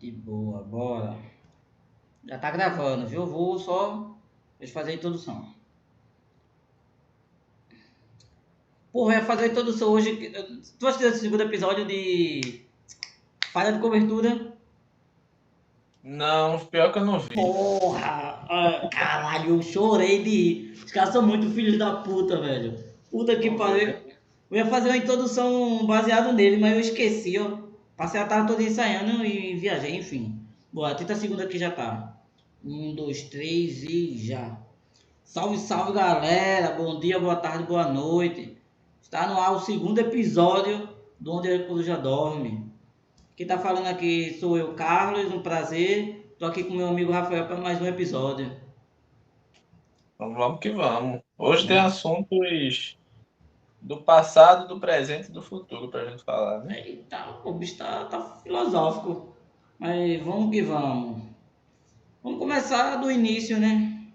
De boa, bora. Já tá gravando, viu? Vou só. Deixa eu fazer a introdução. Porra, eu ia fazer a introdução hoje. Tu assistiu esse segundo episódio de Falha de Cobertura? Não, pior que eu não vi. Porra! Caralho, eu chorei de rir. Os caras são muito filhos da puta, velho. Puta que Não vi. pariu. Eu ia fazer uma introdução baseada nele, mas eu esqueci, ó. Passei a tarde toda ensaiando e viajei, enfim. Boa, 30 segundos aqui já tá. 1, 2, 3 e já. Salve, salve galera, bom dia, boa tarde, boa noite. Está no ar o segundo episódio do Onde a Coruja Dorme. Quem tá falando aqui sou eu, Carlos, um prazer. Tô aqui com meu amigo Rafael para mais um episódio. Então vamos que vamos. Hoje tem Né? assuntos do passado, do presente e do futuro pra gente falar, né? Eita, o bicho tá filosófico. Mas vamos que vamos. Vamos começar do início, né?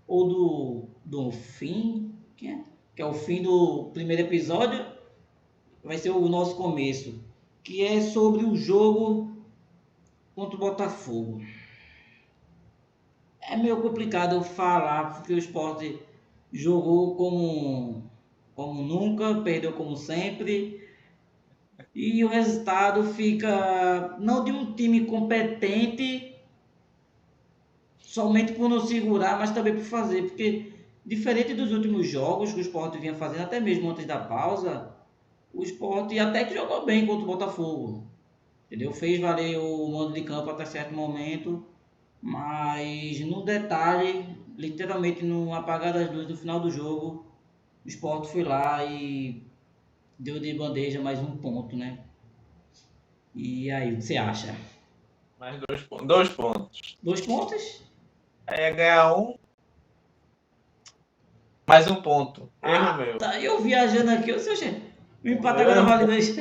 Ou do fim, que é o fim do primeiro episódio. Vai ser o nosso começo, que é sobre o jogo contra o Botafogo. É meio complicado eu falar, porque o Sport jogou como nunca, perdeu como sempre, e o resultado fica não de um time competente somente por não segurar, mas também por fazer, porque diferente dos últimos jogos que o Sport vinha fazendo, até mesmo antes da pausa, o Sport até que jogou bem contra o Botafogo. Entendeu? Fez valer o mando de campo até certo momento, mas no detalhe, literalmente no apagar das luzes do final do jogo, o Sport foi lá e deu de bandeja mais um ponto, né? E aí, o que você acha? Mais dois pontos. 2 pontos? Aí é ganhar um, mais um ponto. Erro Ah, meu. tá. Eu viajando aqui, eu sei, gente. O empate agora Eu vale 2.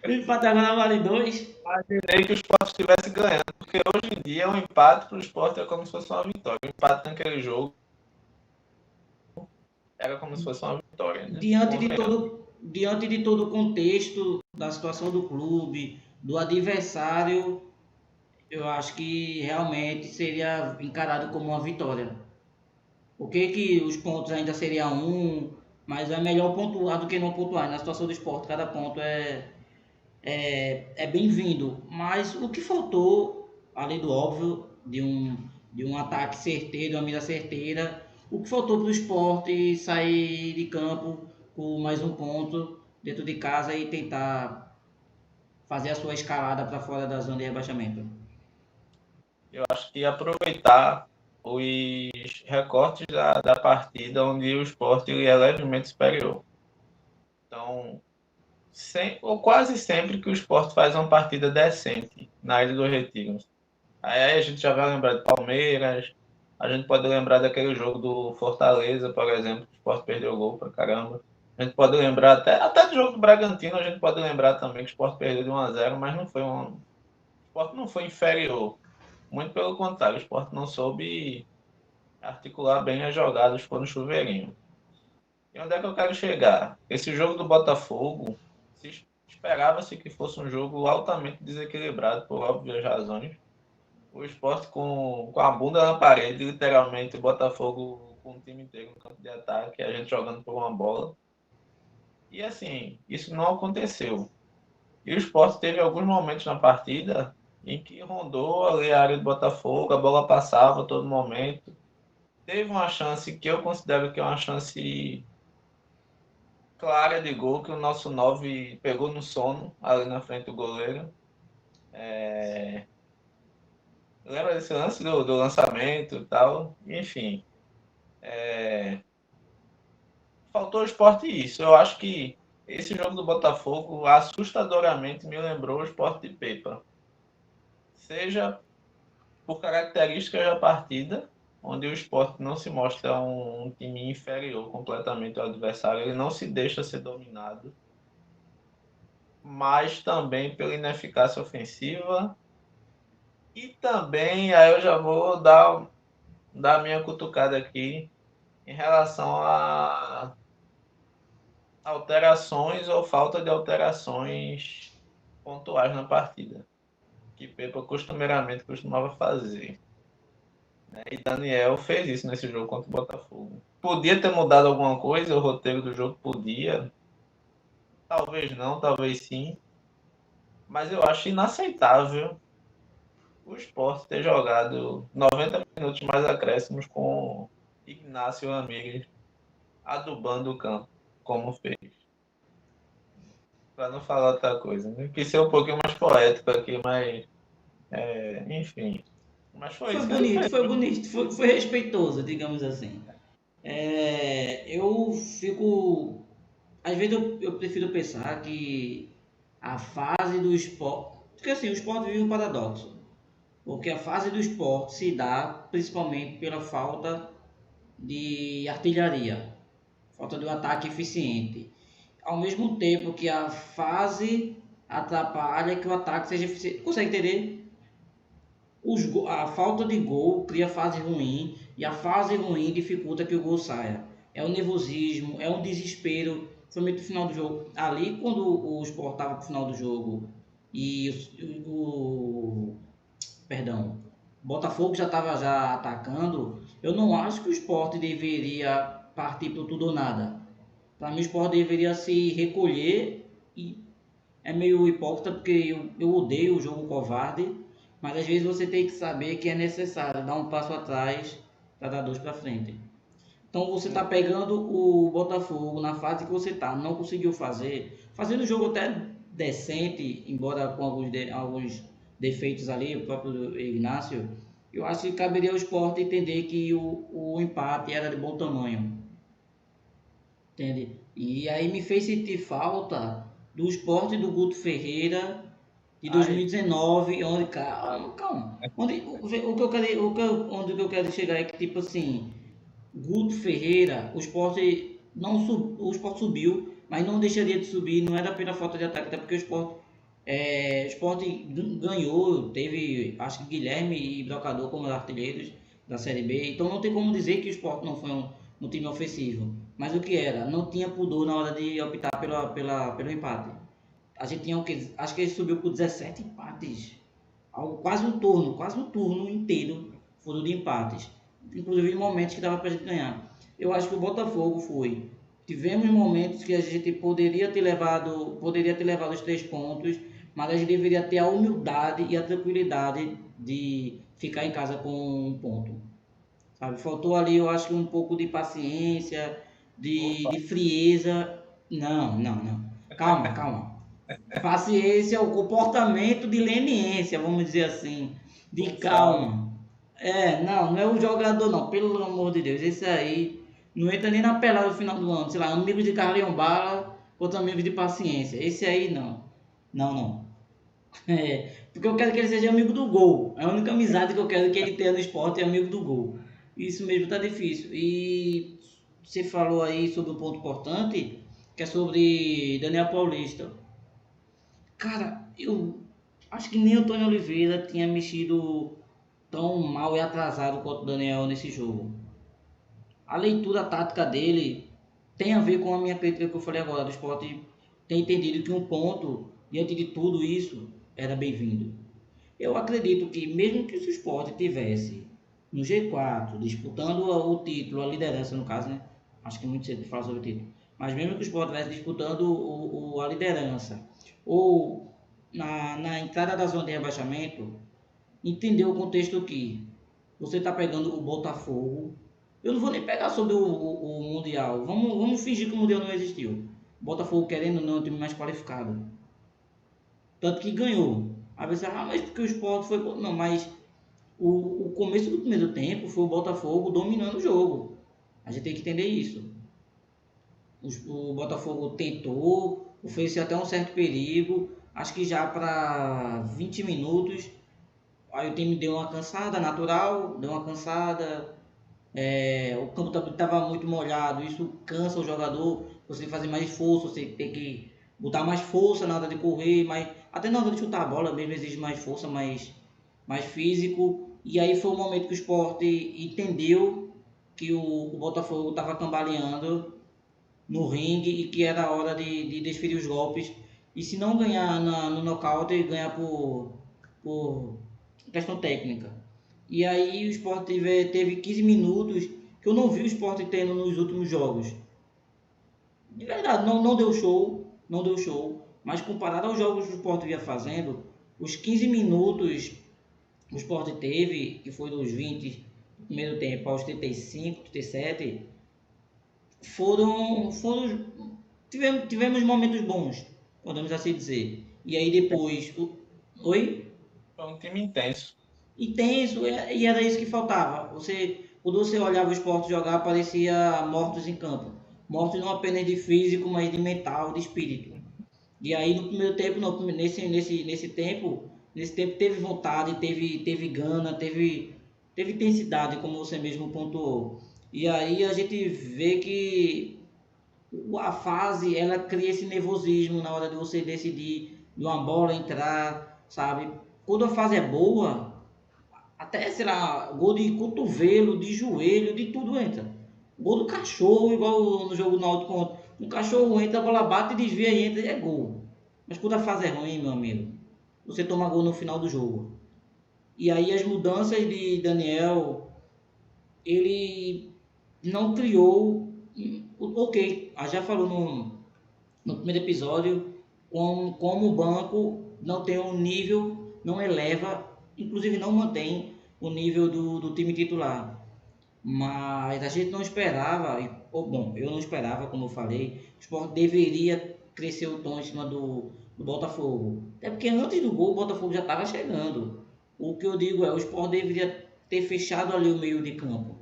O empate agora vale 2. imaginei que o Sport estivesse ganhando, porque hoje em dia um empate pro Sport é como se fosse uma vitória. O empate naquele jogo era como se fosse uma vitória, né? Convenhamos. Diante de todo o contexto da situação do clube, do adversário, eu acho que realmente seria encarado como uma vitória. O que os pontos ainda seria um, mas é melhor pontuar do que não pontuar. Na situação do esporte, cada ponto é bem-vindo. Mas o que faltou, além do óbvio, de um ataque certeiro, de uma mira certeira, o que faltou para o esporte sair de campo com mais um ponto dentro de casa e tentar fazer a sua escalada para fora da zona de rebaixamento? Eu acho que aproveitar os recortes da partida onde o Sport ele é levemente superior. Então, ou quase sempre que o Sport faz uma partida decente na Ilha do Retiro. Aí a gente já vai lembrar de Palmeiras, a gente pode lembrar daquele jogo do Fortaleza, por exemplo, que o Sport perdeu o gol pra caramba. A gente pode lembrar até do jogo do Bragantino, a gente pode lembrar também que o Sport perdeu de 1-0, mas não foi o Sport não foi inferior. Muito pelo contrário, o Sport não soube articular bem as jogadas, foi no chuveirinho. E onde é que eu quero chegar? Esse jogo do Botafogo, esperava-se que fosse um jogo altamente desequilibrado, por óbvias razões. O Sport com a bunda na parede, literalmente, o Botafogo com o time inteiro no campo de ataque, a gente jogando por uma bola. E assim, isso não aconteceu. E o Sport teve alguns momentos na partida em que rondou ali a área do Botafogo, a bola passava a todo momento. Teve uma chance que eu considero que é uma chance clara de gol, que o nosso 9 pegou no sono ali na frente do goleiro. Lembra desse lance do lançamento e tal? Enfim, faltou o Sport isso. Eu acho que esse jogo do Botafogo assustadoramente me lembrou o Sport de Pepa. Seja por características da partida, onde o Sport não se mostra um time inferior completamente ao adversário, ele não se deixa ser dominado, mas também pela ineficácia ofensiva e também, aí eu já vou dar a minha cutucada aqui em relação a alterações ou falta de alterações pontuais na partida. que Pepa costumeiramente costumava fazer. Né? E Daniel fez isso nesse jogo contra o Botafogo. Podia ter mudado alguma coisa, o roteiro do jogo podia. Talvez não, talvez sim. Mas eu acho inaceitável o Sport ter jogado 90 minutos mais acréscimos com Ignacio Ramírez adubando o campo, como fez. Para não falar outra coisa, né? Quis ser um pouquinho mais poético aqui, mas enfim. Mas foi isso que ele fez. Foi bonito, foi respeitoso, digamos assim. Eu fico. Às vezes eu prefiro pensar que a fase do esporte. Porque assim, o esporte vive um paradoxo. Porque a fase do esporte se dá principalmente pela falta de artilharia, falta de um ataque eficiente. Ao mesmo tempo que a fase atrapalha que o ataque seja eficiente. Consegue entender? A falta de gol cria fase ruim e a fase ruim dificulta que o gol saia. É o nervosismo, é um desespero, somente no final do jogo. Ali, quando o Sport estava no final do jogo e perdão, o Botafogo já estava já atacando, eu não acho que o Sport deveria partir para tudo ou nada. Para mim, o Sport deveria se recolher e é meio hipócrita porque eu odeio o jogo covarde, mas às vezes você tem que saber que é necessário dar um passo atrás para dar dois para frente. Então você está pegando o Botafogo na fase que você está, não conseguiu fazer, fazendo o jogo até decente, embora com alguns defeitos ali, o próprio Ignacio, eu acho que caberia ao Sport entender que o empate era de bom tamanho, entende? E aí me fez sentir falta do Sport do Guto Ferreira de Ai, 2019, onde, calma, onde o que eu quero, onde o que eu quero chegar é que tipo assim, Guto Ferreira, o Sport não o Sport subiu, mas não deixaria de subir, não era pela falta de ataque, até porque o Sport ganhou, teve acho que Guilherme e Brocador como artilheiros da Série B, então não tem como dizer que o Sport não foi um time ofensivo. Mas o que era? Não tinha pudor na hora de optar pelo empate. A gente tinha o que? Acho que ele subiu por 17 empates. Algo, quase um turno inteiro foram de empates. Inclusive em momentos que dava pra gente ganhar. Eu acho que o Botafogo foi. Tivemos momentos que a gente poderia ter levado os 3 pontos, mas a gente deveria ter a humildade e a tranquilidade de ficar em casa com um ponto. Sabe? Faltou ali, eu acho que um pouco de paciência, opa. de frieza. Não, não, não. Calma, calma. Paciência é o comportamento de leniência, vamos dizer assim, de Com calma. calma. Não é o jogador não, pelo amor de Deus, esse aí não entra nem na pelada no final do ano, sei lá, amigos de Carlinhos Bala contra amigos de paciência, esse aí não, não, não. Porque eu quero que ele seja amigo do gol, a única amizade que eu quero que ele tenha no esporte é amigo do gol, isso mesmo tá difícil. E você falou aí sobre um ponto importante, que é sobre Daniel Paulista. Cara, eu acho que nem o Tony Oliveira tinha mexido tão mal e atrasado quanto o Daniel nesse jogo. A leitura tática dele tem a ver com a minha crítica que eu falei agora, do Sport ter entendido que um ponto, diante de tudo isso, era bem-vindo. Eu acredito que mesmo que o Sport tivesse no G4, disputando o título, a liderança no caso, né? Acho que é muito cedo de falar sobre o título. Mas mesmo que o Sport estivesse disputando a liderança, ou na entrada da zona de rebaixamento, entender o contexto que você está pegando o Botafogo. Eu não vou nem pegar sobre o Mundial. Vamos fingir que o Mundial não existiu. O Botafogo, querendo ou não, é o time mais qualificado. Tanto que ganhou. Aí você fala, mas porque o Sport foi. Não, mas o começo do primeiro tempo foi o Botafogo dominando o jogo. A gente tem que entender isso. O Botafogo tentou, ofereceu até um certo perigo. Acho que já para 20 minutos, aí o time deu uma cansada natural, deu uma cansada. O campo também estava muito molhado, isso cansa o jogador. Você tem que fazer mais esforço, você tem que botar mais força na hora de correr, até na hora de chutar a bola mesmo exige mais força, mais físico. E aí foi o momento que o Sport entendeu que o Botafogo estava cambaleando no ringue e que era a hora de desferir os golpes. E se não ganhar no nocaute, ganhar por questão técnica. E aí o Sport teve 15 minutos que eu não vi o Sport tendo nos últimos jogos. De verdade, não deu show, não deu show. Mas comparado aos jogos que o Sport vinha fazendo, os 15 minutos que o Sport teve, que foi dos 20 do primeiro tempo aos 35, 37, tivemos momentos bons, podemos assim dizer. E aí depois, oi? Foi um time intenso. Intenso, e era isso que faltava. Quando você olhava o Sport jogar, parecia mortos em campo. Mortos não apenas de físico, mas de mental, de espírito. E aí no primeiro tempo, nesse tempo teve vontade, teve gana, teve intensidade, como você mesmo pontuou. E aí a gente vê que a fase, ela cria esse nervosismo na hora de você decidir de uma bola entrar, sabe? Quando a fase é boa, até, sei lá, gol de cotovelo, de joelho, de tudo entra. Gol do cachorro, igual no jogo do Náutico contra. Um cachorro entra, a bola bate, desvia e entra, é gol. Mas quando a fase é ruim, meu amigo, você toma gol no final do jogo. E aí as mudanças de Daniel, ele não criou. Ok, a já falou no primeiro episódio como o banco não tem um nível, não eleva, inclusive não mantém o nível do time titular. Mas a gente não esperava, bom, eu não esperava, como eu falei, o Sport deveria crescer o tom em cima do Botafogo. Até porque antes do gol o Botafogo já estava chegando. O que eu digo é, o Sport deveria ter fechado ali o meio de campo.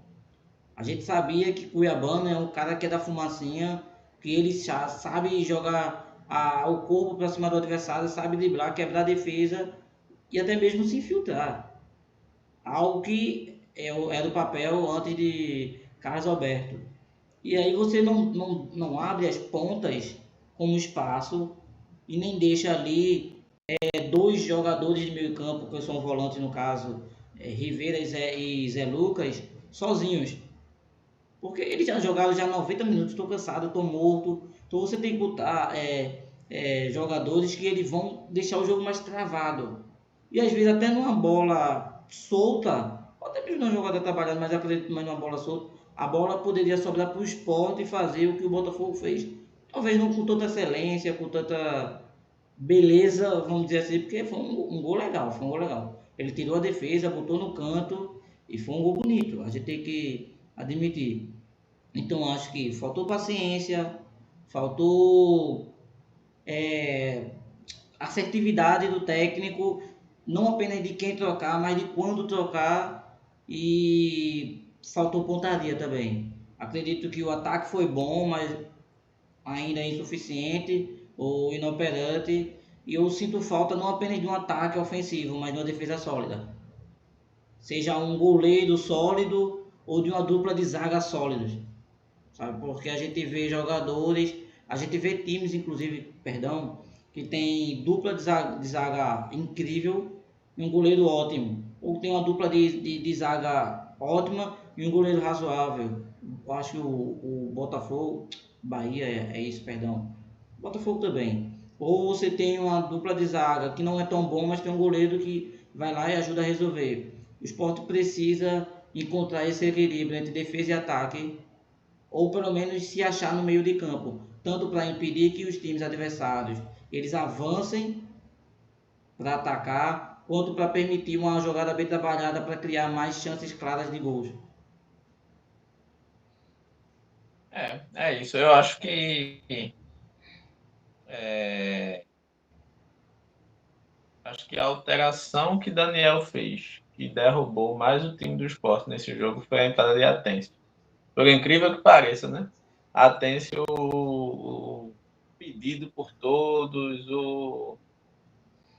A gente sabia que Cuiabano é um cara que é da fumacinha, que ele já sabe jogar o corpo para cima do adversário, sabe driblar, quebrar a defesa e até mesmo se infiltrar. Algo que é do papel antes de Carlos Alberto. E aí você não abre as pontas como espaço e nem deixa ali dois jogadores de meio campo, que são volantes no caso, Rivera e Zé Lucas, sozinhos. Porque eles já jogaram já 90 minutos, estou cansado, estou morto. Então você tem que botar jogadores que eles vão deixar o jogo mais travado. E às vezes até numa bola solta, ou até mesmo numa jogada trabalhada, mas acredito mais numa bola solta, a bola poderia sobrar para o Sport e fazer o que o Botafogo fez. Talvez não com tanta excelência, com tanta beleza, vamos dizer assim, porque foi um gol legal, foi um gol legal. Ele tirou a defesa, botou no canto e foi um gol bonito. A gente tem que admitir. Então acho que faltou paciência, faltou assertividade do técnico, não apenas de quem trocar, mas de quando trocar, e faltou pontaria também. Acredito que o ataque foi bom, mas ainda é insuficiente ou inoperante, e eu sinto falta não apenas de um ataque ofensivo, mas de uma defesa sólida. Seja um goleiro sólido ou de uma dupla de zaga sólidos, sabe? Porque a gente vê jogadores, a gente vê times, inclusive, perdão, que tem dupla de zaga incrível e um goleiro ótimo, ou tem uma dupla de zaga ótima e um goleiro razoável. Eu acho que o Botafogo, Bahia é isso, perdão, Botafogo também. Ou você tem uma dupla de zaga que não é tão bom, mas tem um goleiro que vai lá e ajuda a resolver. O Sport precisa encontrar esse equilíbrio entre defesa e ataque, ou pelo menos se achar no meio de campo, tanto para impedir que os times adversários eles avancem para atacar, quanto para permitir uma jogada bem trabalhada para criar mais chances claras de gols. É isso. Eu acho que a alteração que Daniel fez, que derrubou mais o time do Sport nesse jogo, foi a entrada de Atencio. Por incrível que pareça, né? Atencio, o pedido por todos,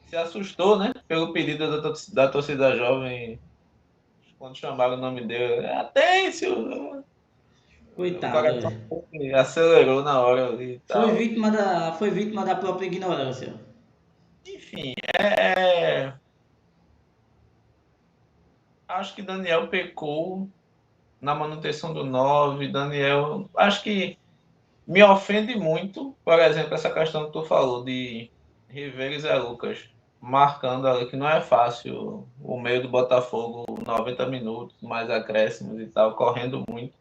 se assustou, né? Pelo pedido da torcida jovem, quando chamaram o nome dele. Atencio! O Coitado, coração acelerou na hora ali e foi tal. vítima da própria ignorância. Enfim, acho que Daniel pecou na manutenção do 9. Daniel, acho que me ofende muito, por exemplo, essa questão que tu falou de Rivera e Zé Lucas. marcando ali que não é fácil o meio do Botafogo, 90 minutos, mais acréscimos e tal, correndo muito.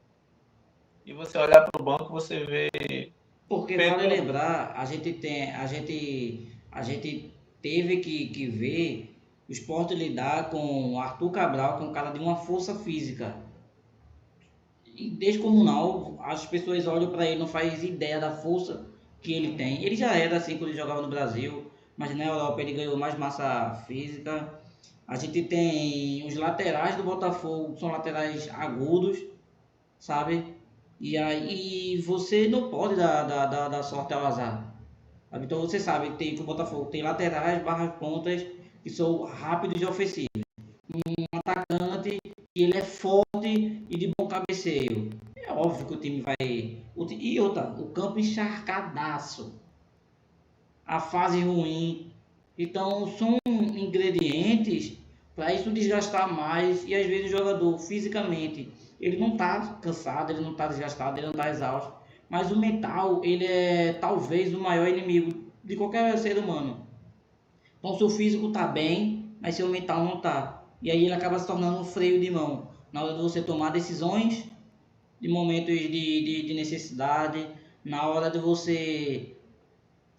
E você olhar para o banco, você vê Porque vale Pedro. lembrar, a gente teve que ver o Sport lidar com o Arthur Cabral, que é um cara de uma força física descomunal. As pessoas olham para ele, não faz ideia da força que ele tem. Ele já era assim quando ele jogava no Brasil, mas na Europa ele ganhou mais massa física. A gente tem os laterais do Botafogo, que são laterais agudos, sabe? E aí você não pode dar sorte ao azar. Sabe? Então você sabe que o Botafogo tem laterais barra pontas que são rápidos e ofensivos. Um atacante que ele é forte e de bom cabeceio. É óbvio que o time vai. E outra, o campo encharcadaço. A fase ruim. Então são ingredientes para isso desgastar mais. E às vezes o jogador fisicamente ele não está cansado, ele não está desgastado, ele não está exausto. Mas o mental ele é talvez o maior inimigo de qualquer ser humano. Então seu físico está bem, mas seu mental não está. E aí ele acaba se tornando um freio de mão na hora de você tomar decisões, de momentos de necessidade, na hora de você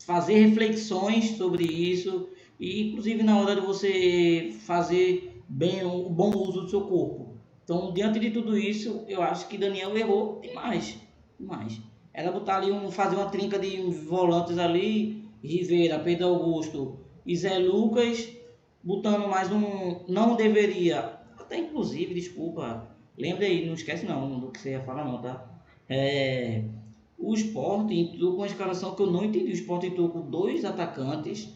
fazer reflexões sobre isso e inclusive na hora de você fazer bem o bom uso do seu corpo. Então, diante de tudo isso, eu acho que Daniel errou demais, demais. Era botar ali fazer uma trinca de volantes ali, Rivera, Pedro Augusto e Zé Lucas, botando mais um, não deveria, até inclusive, desculpa, lembre aí, não esquece não do que você ia falar não, tá? O Sport entrou com uma escalação que eu não entendi. O Sport entrou com dois atacantes,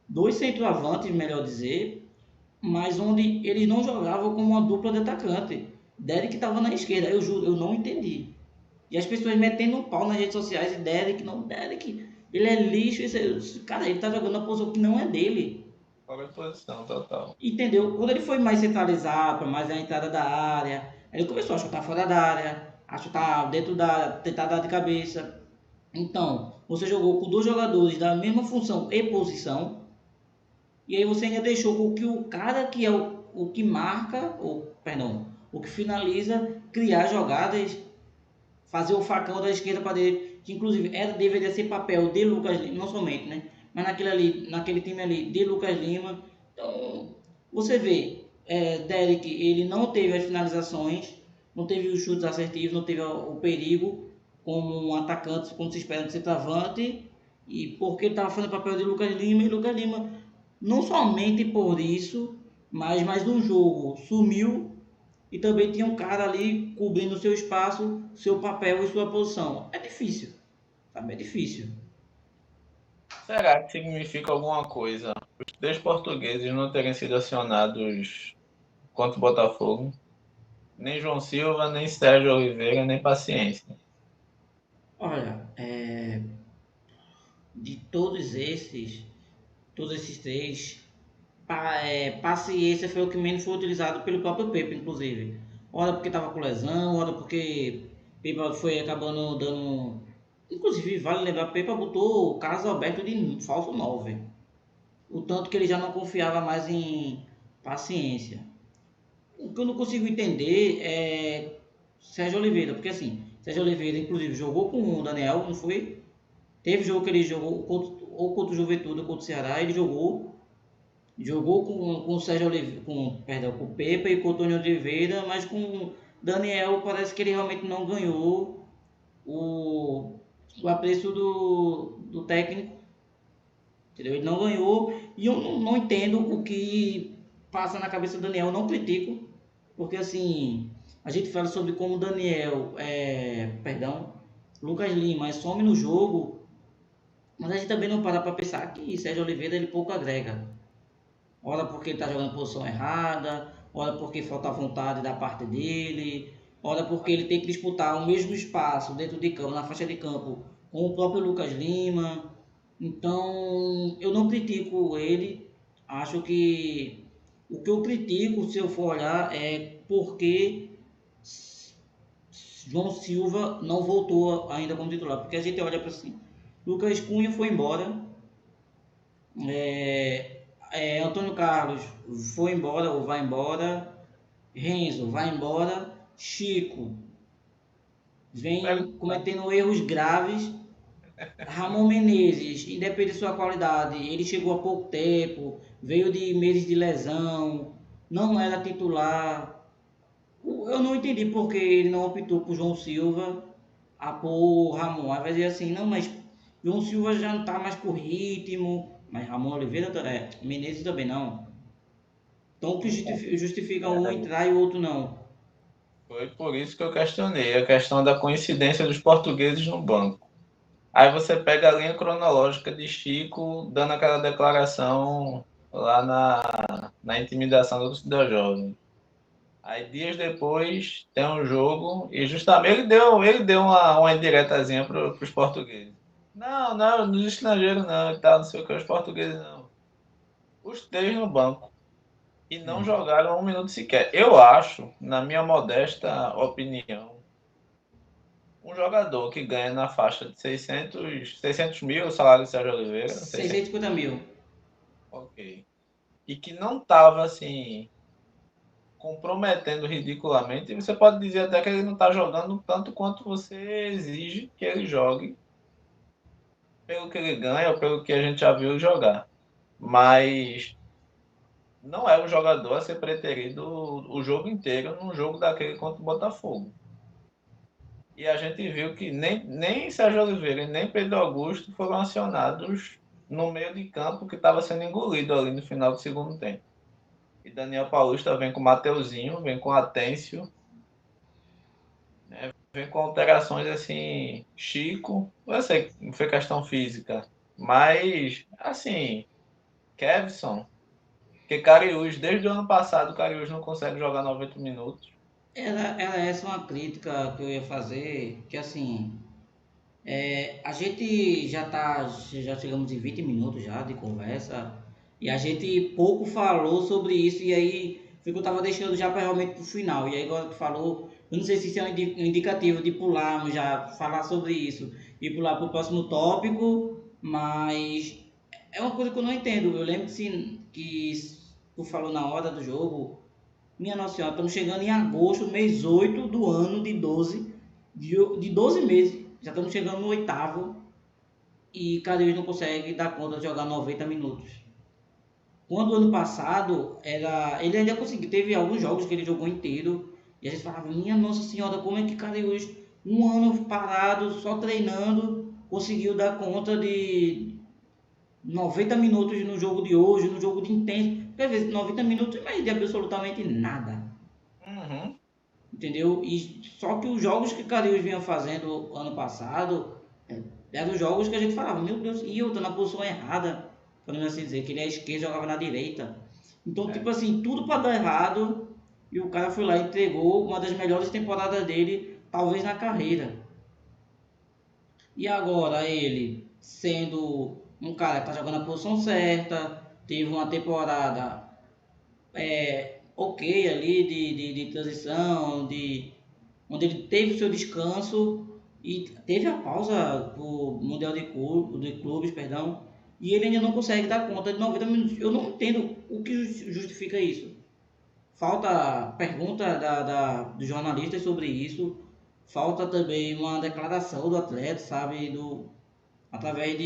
dois centroavantes, melhor dizer, mas onde eles não jogavam como uma dupla de atacante. Derek estava na esquerda, eu juro, eu não entendi. E as pessoas metendo um pau nas redes sociais e Derek, ele é lixo, cara, ele tá jogando na posição que não é dele. Fora de posição, total. Entendeu? Quando ele foi mais centralizado, para mais a entrada da área, ele começou a chutar fora da área, a chutar dentro da, tentar dar de cabeça. Então, você jogou com dois jogadores da mesma função e posição, e aí você ainda deixou com que o cara que é o que marca, ou, perdão, o que finaliza, criar jogadas, fazer o facão da esquerda para dele, que inclusive deveria ser papel de Lucas Lima, não somente, né? Mas naquele time ali, de Lucas Lima. Então, você vê, Derek, ele não teve as finalizações, não teve os chutes assertivos, não teve o perigo como um atacante, como se espera de centroavante, e porque ele estava fazendo o papel de Lucas Lima, e Lucas Lima, não somente por isso, mas mais um jogo sumiu e também tinha um cara ali cobrindo o seu espaço, seu papel e sua posição. É difícil, sabe? É difícil. Será que significa alguma coisa os três portugueses não terem sido acionados contra o Botafogo? Nem João Silva, nem Sérgio Oliveira, nem Paciência. Olha, de todos esses três, paciência foi o que menos foi utilizado pelo próprio Pepe, inclusive. Ora porque estava com lesão, ora porque Pepe foi acabando dando. Inclusive, vale lembrar, Pepe botou o Carlos Alberto de falso 9. O tanto que ele já não confiava mais em paciência. O que eu não consigo entender é Sérgio Oliveira, porque assim, Sérgio Oliveira, inclusive, jogou com o Daniel, não foi? Teve jogo que ele jogou ou contra o Juventude ou contra o Ceará, ele jogou com o Sérgio Oliveira, com o Pepe e com o Tony Oliveira, mas com o Daniel parece que ele realmente não ganhou o apreço do técnico, entendeu? Ele não ganhou e eu não entendo o que passa na cabeça do Daniel, eu não critico, porque assim, a gente fala sobre como Daniel, Lucas Lima some no jogo, mas a gente também não para pensar que Sérgio Oliveira ele pouco agrega. Ora porque ele está jogando posição errada, ora porque falta vontade da parte dele, ora porque ele tem que disputar o mesmo espaço dentro de campo, na faixa de campo, com o próprio Lucas Lima. Então, eu não critico ele, acho que o que eu critico, se eu for olhar, é porque João Silva não voltou ainda como titular, porque a gente olha para assim, Lucas Cunha foi embora, Antônio Carlos foi embora ou vai embora. Renzo vai embora. Chico Pega- vem cometendo erros graves. Ramon Menezes, independente de sua qualidade, ele chegou há pouco tempo, veio de meses de lesão, não era titular. Eu não entendi porque ele não optou por João Silva a pôr Ramon. Aí vai dizer assim, não, mas João Silva já não está mais com ritmo, mas Ramon Oliveira, Menezes também não. Então o que justifica um entrar e o outro não? Foi por isso que eu questionei a questão da coincidência dos portugueses no banco. Aí você pega a linha cronológica de Chico dando aquela declaração lá na intimidação da torcida jovem. Aí dias depois tem um jogo e justamente ele deu uma indiretazinha para os portugueses. Não, não, nos estrangeiros não, e tal, não sei o que, os portugueses não. Os três no banco. E não É. jogaram um minuto sequer. Eu acho, na minha modesta opinião, um jogador que ganha na faixa de 600 mil, o salário de Sérgio Oliveira, 600, 650 mil. ok. E que não estava assim comprometendo ridiculamente, e você pode dizer até que ele não está jogando tanto quanto você exige que ele jogue, pelo que ele ganha ou pelo que a gente já viu jogar. Mas não é um jogador a ser preterido o jogo inteiro num jogo daquele contra o Botafogo. E a gente viu que nem Sérgio Oliveira e nem Pedro Augusto foram acionados no meio de campo que estava sendo engolido ali no final do segundo tempo. E Daniel Paulista vem com o Mateuzinho, vem com o Atêncio, né? Vem com alterações assim, Chico, eu sei que não foi questão física, mas assim, Kevson, que Cariús, desde o ano passado, o Cariús não consegue jogar 90 minutos. Era essa uma crítica que eu ia fazer, que assim, a gente já chegamos em 20 minutos já de conversa e a gente pouco falou sobre isso e aí foi que eu tava deixando já para realmente pro final. E aí agora tu falou, eu não sei se isso é um indicativo de pularmos já, falar sobre isso e pular pro próximo tópico, mas é uma coisa que eu não entendo. Eu lembro que tu falou na hora do jogo, minha Nossa Senhora, estamos chegando em agosto, mês 8 do ano de 12, de 12 meses. Já estamos chegando no oitavo e Cariús não consegue dar conta de jogar 90 minutos. Quando o ano passado ele ainda conseguiu, teve alguns jogos que ele jogou inteiro e a gente falava, minha Nossa Senhora, como é que Cariús, um ano parado, só treinando, conseguiu dar conta de 90 minutos no jogo de hoje, no jogo de intenso. Porque às vezes 90 minutos não é de absolutamente nada. Uhum. Entendeu? E só que os jogos que o Cariús vinha fazendo ano passado eram jogos que a gente falava, meu Deus, e eu tô na posição errada, podemos assim dizer, que ele é esquerdo e jogava na direita. Então, É. tipo assim, tudo para dar errado, e o cara foi lá e entregou uma das melhores temporadas dele, talvez na carreira. E agora ele, sendo um cara que tá jogando a posição certa, teve uma temporada ok ali de transição, onde ele teve o seu descanso e teve a pausa do Mundial de Clubes, perdão, e ele ainda não consegue dar conta de 90 minutos. Eu não entendo o que justifica isso. Falta pergunta dos jornalistas sobre isso, falta também uma declaração do atleta, sabe, através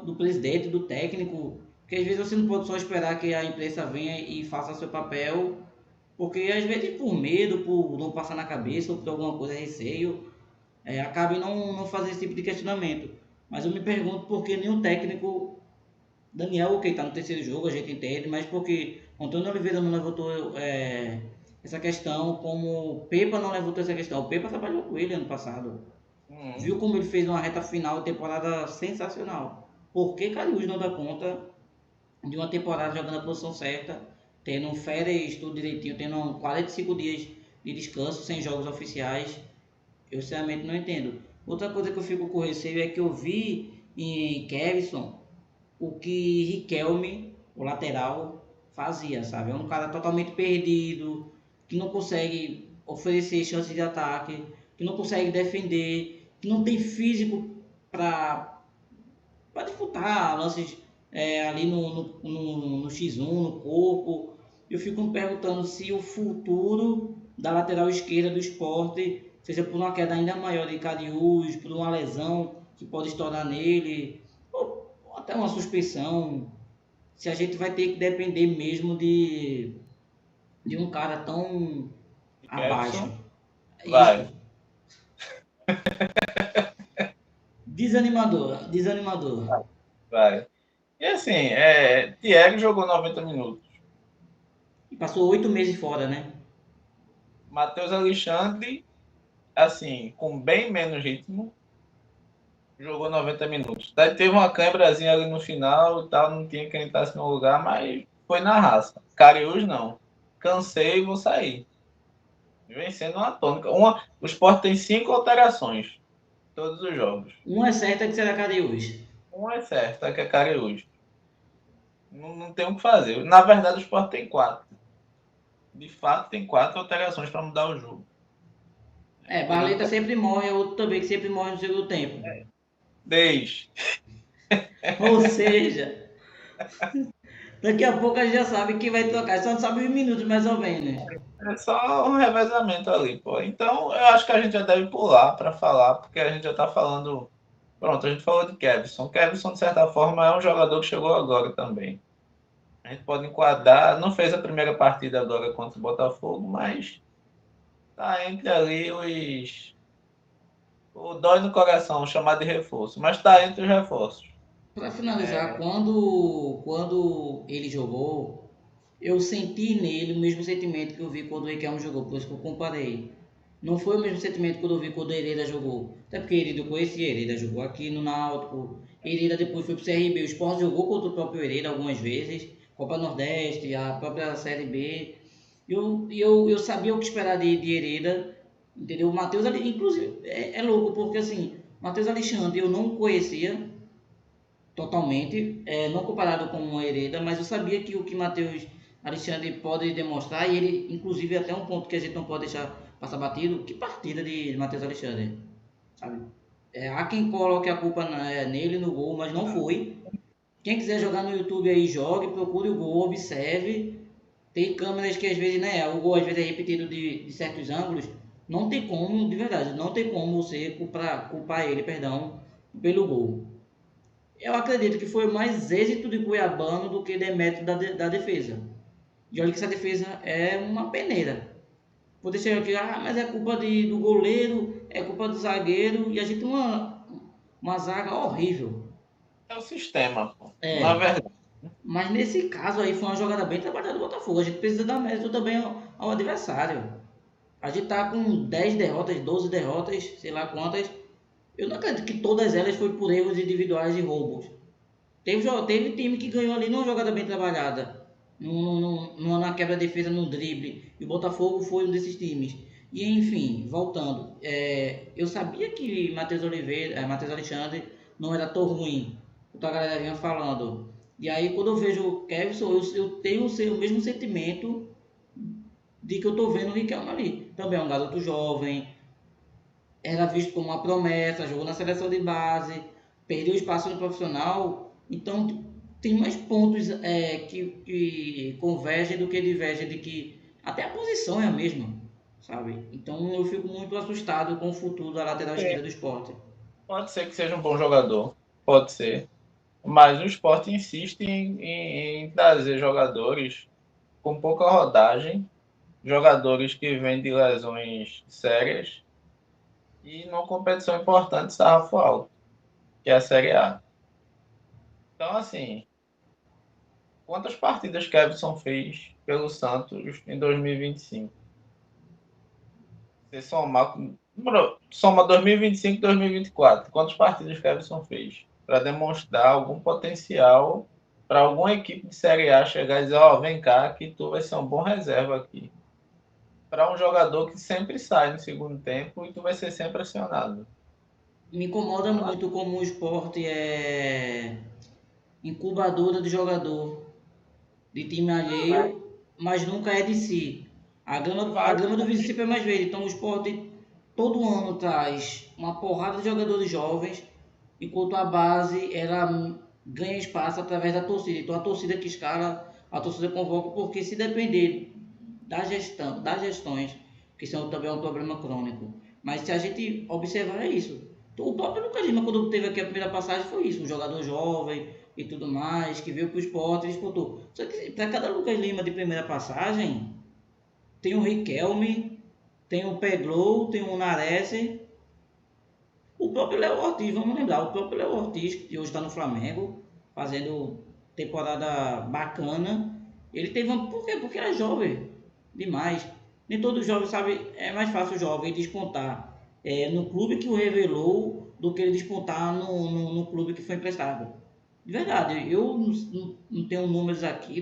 do presidente, do técnico, porque às vezes você não pode só esperar que a imprensa venha e faça seu papel, porque às vezes por medo, por não passar na cabeça ou por alguma coisa, receio, acaba não fazendo esse tipo de questionamento. Mas eu me pergunto por que nenhum técnico, Daniel, ok, tá no terceiro jogo, a gente entende, mas porque Antônio Oliveira não levantou essa questão, como Pepa não levantou essa questão. O Pepa trabalhou com ele ano passado. Uhum. Viu como ele fez uma reta final de temporada sensacional. Por que Cariús não dá conta de uma temporada jogando a posição certa, tendo férias, tudo direitinho, tendo 45 dias de descanso, sem jogos oficiais? Eu sinceramente não entendo. Outra coisa que eu fico com receio é que eu vi em Kevson o que Riquelme, o lateral, fazia, sabe? É um cara totalmente perdido, que não consegue oferecer chances de ataque, que não consegue defender, que não tem físico para disputar lances ali no X1, no corpo. Eu fico me perguntando se o futuro da lateral esquerda do Sport, seja por uma queda ainda maior de Cariús, por uma lesão que pode estourar nele, ou até uma suspensão, se a gente vai ter que depender mesmo de um cara tão abaixo. Kevson, Isso. vai, Desanimador, desanimador. vai. E assim, Thierry jogou 90 minutos. E passou 8 meses fora, né? Matheus Alexandre, assim, com bem menos ritmo, jogou 90 minutos. Daí teve uma câimbrazinha ali no final e tal, não tinha quem entrasse no lugar, mas foi na raça. Cariús não. Cansei e vou sair. Vem sendo uma tônica. O Sport tem 5 alterações todos os jogos. Uma é certa que será Cariús. Uma é certa, que é Cariús. Não tem o que fazer. Na verdade, o Sport tem 4. De fato, tem 4 alterações para mudar o jogo. Barleta sempre morre, é outro também que sempre morre no segundo tempo. Desde. Ou seja, daqui a pouco a gente já sabe que vai trocar, só não sabe os minutos mais ou menos. É só um revezamento ali, pô. Então, eu acho que a gente já deve pular para falar, porque a gente já está falando. Pronto, a gente falou de Kevson. Kevson, de certa forma, é um jogador que chegou agora também. A gente pode enquadrar, não fez a primeira partida agora contra o Botafogo, mas tá entre ali o dói no coração, chamado de reforço, mas tá entre os reforços. Para finalizar, quando ele jogou, eu senti nele o mesmo sentimento que eu vi quando o Riquelme jogou, por isso que eu comparei. Não foi o mesmo sentimento quando eu vi quando o Hereda jogou. Até porque Hereda eu conhecia, Hereda jogou aqui no Náutico, Hereda depois foi pro CRB, o Sport jogou contra o próprio Hereda algumas vezes, Copa Nordeste, a própria Série B. Eu sabia o que esperar de Hereda, entendeu? O Matheus, inclusive, é louco, porque assim, Matheus Alexandre eu não conhecia totalmente, não comparado com o Hereda, mas eu sabia que o que Matheus Alexandre pode demonstrar, e ele, inclusive, até um ponto que a gente não pode deixar passar batido, que partida de Matheus Alexandre, sabe? Há quem coloque a culpa nele, no gol, mas não foi. Quem quiser jogar no YouTube aí, jogue, procure o gol, observe. Tem câmeras que às vezes, né, o gol às vezes é repetido de certos ângulos. Não tem como, de verdade, não tem como você culpar ele, perdão, pelo gol. Eu acredito que foi mais êxito de Cuiabano do que demérito da defesa. E olha que essa defesa é uma peneira. Poder chegar aqui, mas é culpa do goleiro, é culpa do zagueiro, e a gente tem uma zaga horrível. É o sistema, pô. Na É, verdade, mas nesse caso aí foi uma jogada bem trabalhada do Botafogo. A gente precisa dar mérito também ao adversário. A gente tá com 10 derrotas, 12 derrotas, sei lá quantas. Eu não acredito que todas elas foi por erros individuais e roubos. Teve time que ganhou ali numa jogada bem trabalhada, na quebra-defesa, no drible, e o Botafogo foi um desses times. E enfim, voltando, eu sabia que Matheus Alexandre não era tão ruim, o que a galera vinha falando. E aí quando eu vejo o Kevson, eu tenho o mesmo sentimento de que eu tô vendo o Riquelme ali. Também é um garoto jovem, era visto como uma promessa, jogou na seleção de base, perdeu espaço no profissional, então tem mais pontos que convergem do que divergem, de que até a posição é a mesma, sabe? Então eu fico muito assustado com o futuro da lateral esquerda do Sport. pode ser que seja um bom jogador, pode ser. Mas o Sport insiste em trazer jogadores com pouca rodagem, jogadores que vêm de lesões sérias e numa competição importante, sarrafo alto, que é a Série A. Então, assim, quantas partidas Kevson fez pelo Santos em 2025? Você soma 2025 e 2024. Quantas partidas Kevson fez? Para demonstrar algum potencial para alguma equipe de Série A chegar e dizer: ó, vem cá, que tu vai ser um bom reserva aqui. Para um jogador que sempre sai no segundo tempo e tu vai ser sempre acionado. Me incomoda muito como o Sport é incubadora de jogador de time alheio, mas nunca é de si. A Vai, grama do vizinho sempre é mais verde. Então o Sport todo ano traz uma porrada de jogadores jovens, enquanto a base ela ganha espaço através da torcida. Então a torcida que escala, a torcida convoca, porque se depender da gestão, das gestões, que são também um problema crônico, mas se a gente observar é isso. O próprio Lucas Lima, quando teve aqui a primeira passagem, foi isso, um jogador jovem e tudo mais, que veio para o esporte e disputou. Só que para cada Lucas Lima de primeira passagem, tem o Riquelme, tem o Pedro, tem o Nares, o próprio Léo Ortiz, vamos lembrar, o próprio Léo Ortiz, que hoje está no Flamengo, fazendo temporada bacana. Ele teve uma. Por quê? Porque era jovem demais. Nem todo jovem sabe. É mais fácil o jovem despontar no clube que o revelou do que ele despontar no clube que foi emprestado. De verdade, eu não tenho números aqui,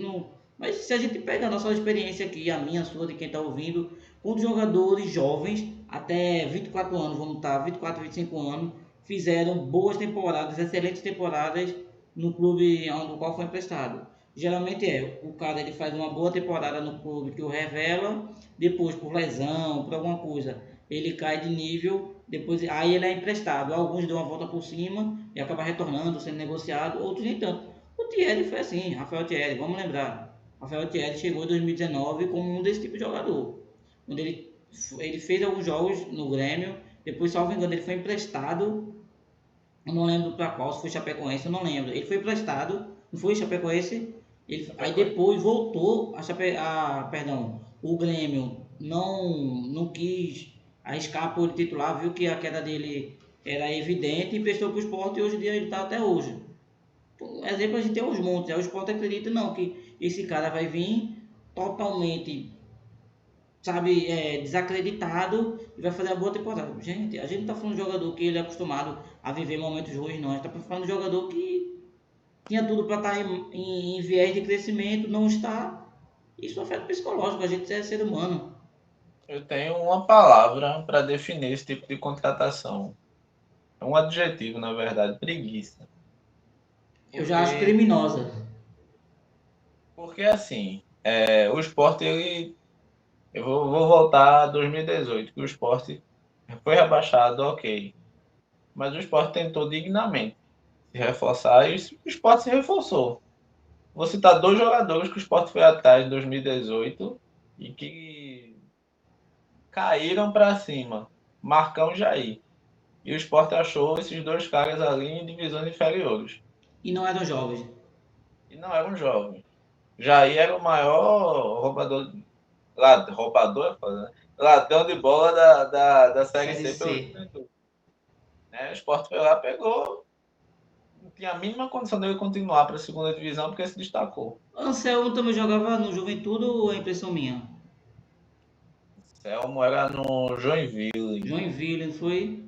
mas se a gente pega a nossa experiência aqui, a minha, a sua, de quem está ouvindo, com jogadores jovens, até 24 anos, vamos estar, 24, 25 anos, fizeram boas temporadas, excelentes temporadas no clube no qual foi emprestado. Geralmente o cara ele faz uma boa temporada no clube que o revela, depois por lesão, por alguma coisa, ele cai de nível, depois aí ele é emprestado. Alguns dão uma volta por cima e acaba retornando, sendo negociado, outros nem tanto. O Thierry foi assim, Rafael Thierry, vamos lembrar. Rafael Thierry chegou em 2019 como um desse tipo de jogador, onde ele fez alguns jogos no Grêmio, depois, salvo engano, ele foi emprestado, eu não lembro para qual, se foi Chapecoense, eu não lembro. Ele foi emprestado, não foi Chapecoense? Aí depois voltou perdão, o Grêmio não quis arriscar por titular, viu que a queda dele era evidente e prestou para o Sport e hoje em dia ele está até hoje. Por exemplo, a gente tem os montes, o Sport acredita não, que esse cara vai vir totalmente, sabe, desacreditado e vai fazer uma boa temporada. Gente, a gente não tá falando de jogador que ele é acostumado a viver momentos ruins, não. A gente tá falando de jogador que tinha tudo para estar em viés de crescimento, não está. Isso afeta o psicológico, a gente é ser humano. Eu tenho uma palavra para definir esse tipo de contratação. É um adjetivo, na verdade, preguiça. Eu já acho Porque, criminosa. porque assim, o Sport, eu vou voltar a 2018, que o Sport foi rebaixado, ok. Mas o Sport tentou dignamente se reforçar e o Sport se reforçou. Vou citar dois jogadores que o Sport foi atrás em 2018 e que caíram para cima, Marcão e Jair. E o Sport achou esses dois caras ali em divisões inferiores. E não eram jovens. E não eram jovens. Jair era o maior roubador, roubador, né? Ladrão de bola da Série Série C pelo C. Juventude. Né? O Sport foi lá, pegou, não tinha a mínima condição dele continuar para a segunda divisão porque se destacou. Anselmo também jogava no Juventude ou é impressão minha? Selmo era no Joinville. Joinville, não foi?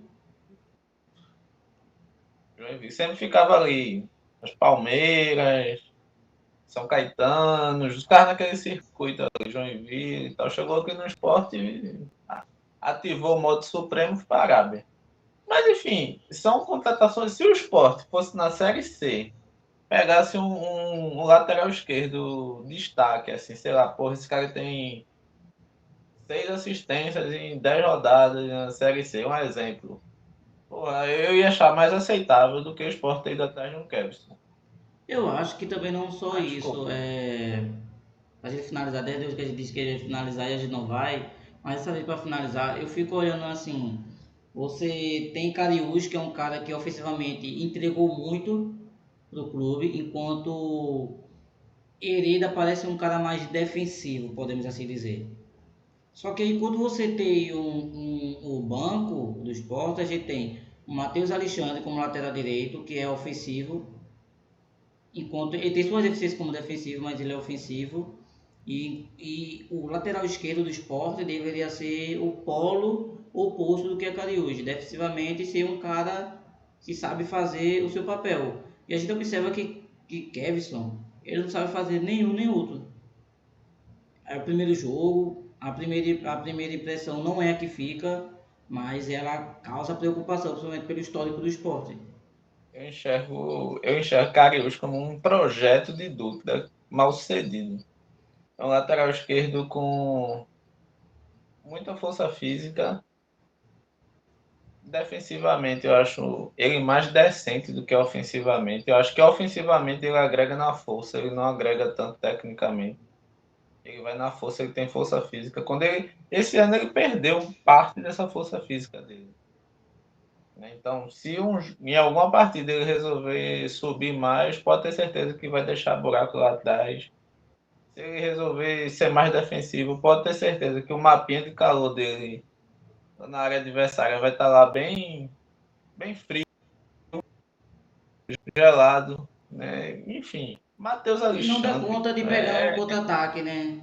Joinville sempre ficava ali. As Palmeiras, São Caetano, os caras naquele circuito ali, Joinville e tal. Chegou aqui no esporte e ativou o modo supremo para a Arábia. Mas enfim, são contratações. Se o esporte fosse na Série C, pegasse um lateral esquerdo destaque, assim, sei lá, porra, esse cara tem 6 assistências em 10 rodadas na Série C, um exemplo. Porra, eu ia achar mais aceitável do que o esporte ter ido atrás de um Kevson. Eu acho que também não só Mas isso. desculpa. A gente finalizar, desde hoje que a gente disse que ia finalizar e a gente não vai, mas essa vez para finalizar, eu fico olhando assim, você tem Cariús, que é um cara que ofensivamente entregou muito pro clube, enquanto Hereda parece um cara mais defensivo, podemos assim dizer. Só que aí quando você tem o banco do esporte, a gente tem o Matheus Alexandre como lateral direito, que é ofensivo, enquanto ele tem suas deficiências como defensivo, mas ele é ofensivo. E o lateral esquerdo do esporte deveria ser o polo oposto do que é Cariús, defensivamente ser um cara que sabe fazer o seu papel. E a gente observa que Kevson, ele não sabe fazer nenhum nem outro. É o primeiro jogo, a primeira impressão não é a que fica, mas ela causa preocupação, principalmente pelo histórico do esporte. Eu enxergo Cariús como um projeto de dúvida mal sucedido. É um lateral esquerdo com muita força física, defensivamente eu acho ele mais decente do que ofensivamente. Eu acho que ofensivamente ele agrega na força, ele não agrega tanto tecnicamente. Ele vai na força, ele tem força física. Esse ano ele perdeu parte dessa força física dele. Então, se em alguma partida ele resolver subir mais, pode ter certeza que vai deixar buraco lá atrás. Se ele resolver ser mais defensivo, pode ter certeza que o mapinha de calor dele na área adversária vai estar lá bem, bem frio, gelado, né? Enfim, Matheus E não dá Alexandre conta de pegar um contra-ataque, né?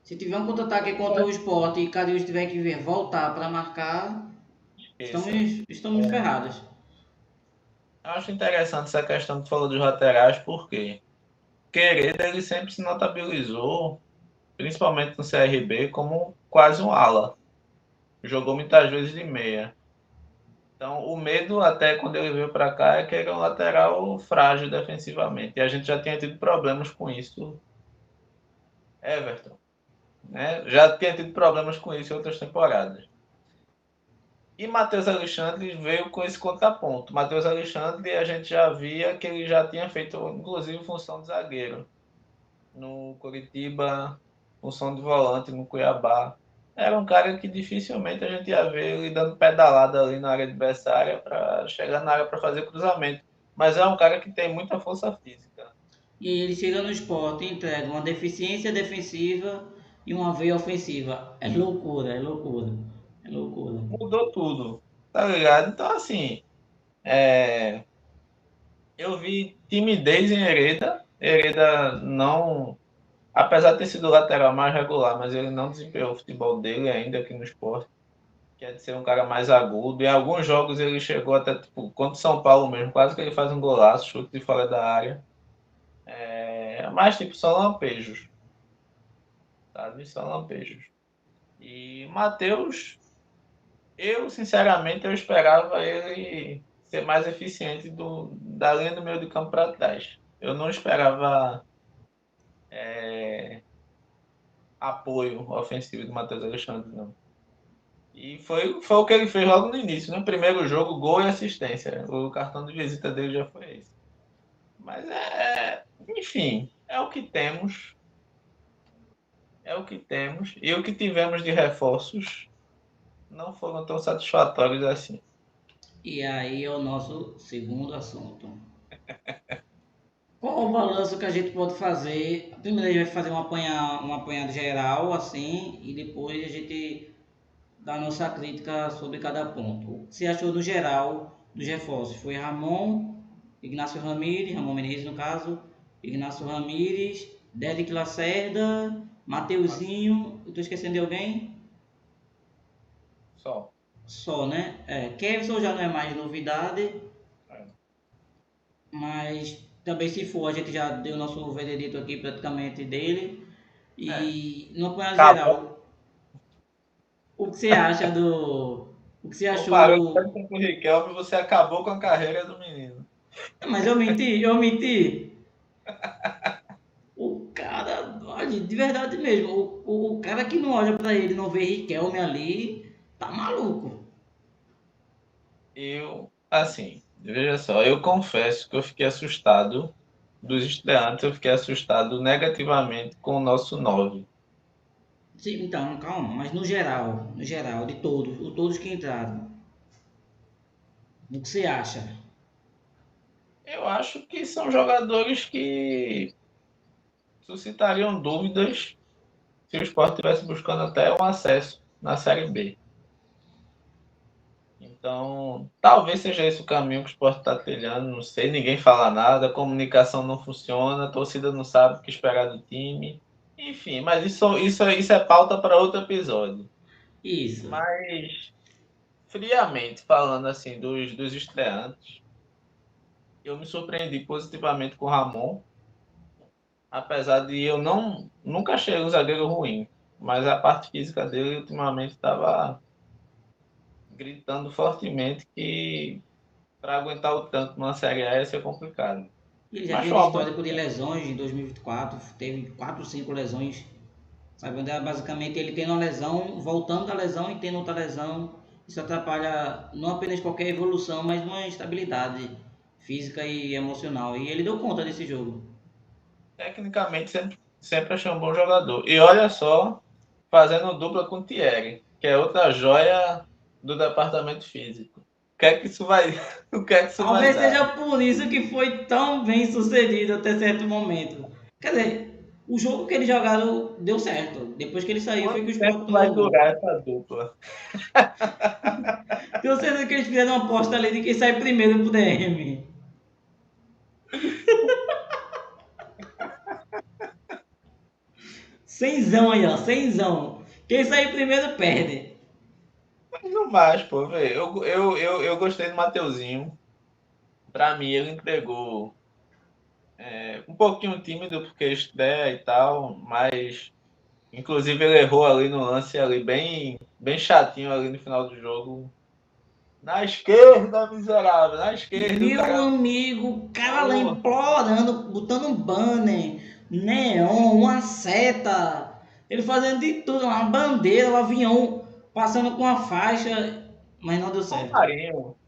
Se tiver um contra-ataque contra o Sport e Cariús tiver que vir voltar para marcar, estamos, esqueça. estamos ferrados. Eu acho interessante essa questão que tu falou dos laterais, porque Queredo ele sempre se notabilizou, principalmente no CRB, como quase um ala. Jogou muitas vezes de meia. Então, o medo, até quando ele veio para cá, é que ele é um lateral frágil defensivamente. E a gente já tinha tido problemas com isso. Everton, né? Já tinha tido problemas com isso em outras temporadas. E Matheus Alexandre veio com esse contraponto. Matheus Alexandre, a gente já via que ele já tinha feito, inclusive, função de zagueiro. No Curitiba, função de volante no Cuiabá. Era um cara que dificilmente a gente ia ver ele dando pedalada ali na área adversária para chegar na área para fazer cruzamento. Mas é um cara que tem muita força física. E ele chega no Sport e entrega uma deficiência defensiva e uma veia ofensiva. É loucura, é loucura, é loucura. Mudou tudo, tá ligado? Então, assim, é, eu vi timidez em Hereda. Hereda não, apesar de ter sido o lateral mais regular, mas ele não desempenhou o futebol dele ainda aqui no esporte. Quer de ser um cara mais agudo. Em alguns jogos ele chegou até, tipo, contra o São Paulo mesmo, quase que ele faz um golaço, chute de fora da área. Mas, tipo, são lampejos, sabe? São lampejos. E Matheus, eu, sinceramente, eu esperava ele ser mais eficiente da linha do meio de campo para trás. Eu não esperava apoio ofensivo do Matheus Alexandre, não. E foi o que ele fez logo no início, no primeiro jogo, gol e assistência. O cartão de visita dele já foi esse. Mas enfim, é o que temos. É o que temos. E o que tivemos de reforços não foram tão satisfatórios assim. E aí é o nosso segundo assunto. Qual o balanço que a gente pode fazer? Primeiro a gente vai fazer um apanhado geral, assim, e depois a gente dá a nossa crítica sobre cada ponto. O que você achou no geral dos reforços? Foi Ramon, Ignacio Ramírez, Ramon Menezes no caso, Ignacio Ramírez, Derek Lacerda, Mateuzinho, eu estou esquecendo de alguém? Só. Só, né? Kevson já não é mais novidade, É. mas também se for, a gente já deu o nosso veredito aqui praticamente dele. É. E no apanhado Acabou. geral, o que você acha do. O que você Comparou achou. com o Riquelme, você acabou com a carreira do menino. Mas eu menti, eu menti. O cara, olha, de verdade mesmo, o cara que não olha pra ele, não vê Riquelme ali, tá maluco. Assim, veja só, eu confesso que eu fiquei assustado dos estreantes, eu fiquei assustado negativamente com o nosso 9. Sim, então, calma, mas no geral, de todos que entraram, o que você acha? Eu acho que são jogadores que suscitariam dúvidas se o Sport estivesse buscando até um acesso na Série B. Então, talvez seja esse o caminho que o Sport está trilhando, não sei, ninguém fala nada, a comunicação não funciona, a torcida não sabe o que esperar do time. Enfim, mas isso é pauta para outro episódio. Isso. Mas, friamente falando assim dos estreantes, eu me surpreendi positivamente com o Ramon, apesar de eu nunca achei um zagueiro ruim, mas a parte física dele ultimamente estava gritando fortemente que para aguentar o tanto numa Série A ia ser complicado. Ele já Mas vinha foi de uma boa. histórico de lesões em 2024, teve 4 ou 5 lesões. Sabe, onde basicamente ele tendo uma lesão, voltando da lesão e tendo outra lesão isso atrapalha não apenas qualquer evolução, mas uma estabilidade física e emocional. E ele deu conta desse jogo. Tecnicamente, sempre achei um bom jogador. E olha só, fazendo dupla com o Thierry, que é outra joia do departamento físico. O que é que isso vai, o que é que isso vai Talvez dar? seja por isso que foi tão bem sucedido até certo momento. Quer dizer, o jogo que eles jogaram deu certo. Depois que ele saiu, foi Quanto que o Sport tempo vai tomou o gol. durar essa dupla? Tenho certeza que eles fizeram uma aposta ali de quem sai primeiro pro DM. Cenzão aí, ó. Cenzão. Quem sair primeiro perde. Não mais, pô, velho. Eu gostei do Mateuzinho. Pra mim, ele entregou um pouquinho tímido, porque estreia e tal, mas inclusive ele errou ali no lance ali, bem chatinho ali no final do jogo. Na esquerda, miserável, na esquerda, o Meu cara. amigo, o cara lá Porra, implorando, botando um banner, neon, uma seta. Ele fazendo de tudo, uma bandeira, um avião passando com a faixa, mas não deu certo.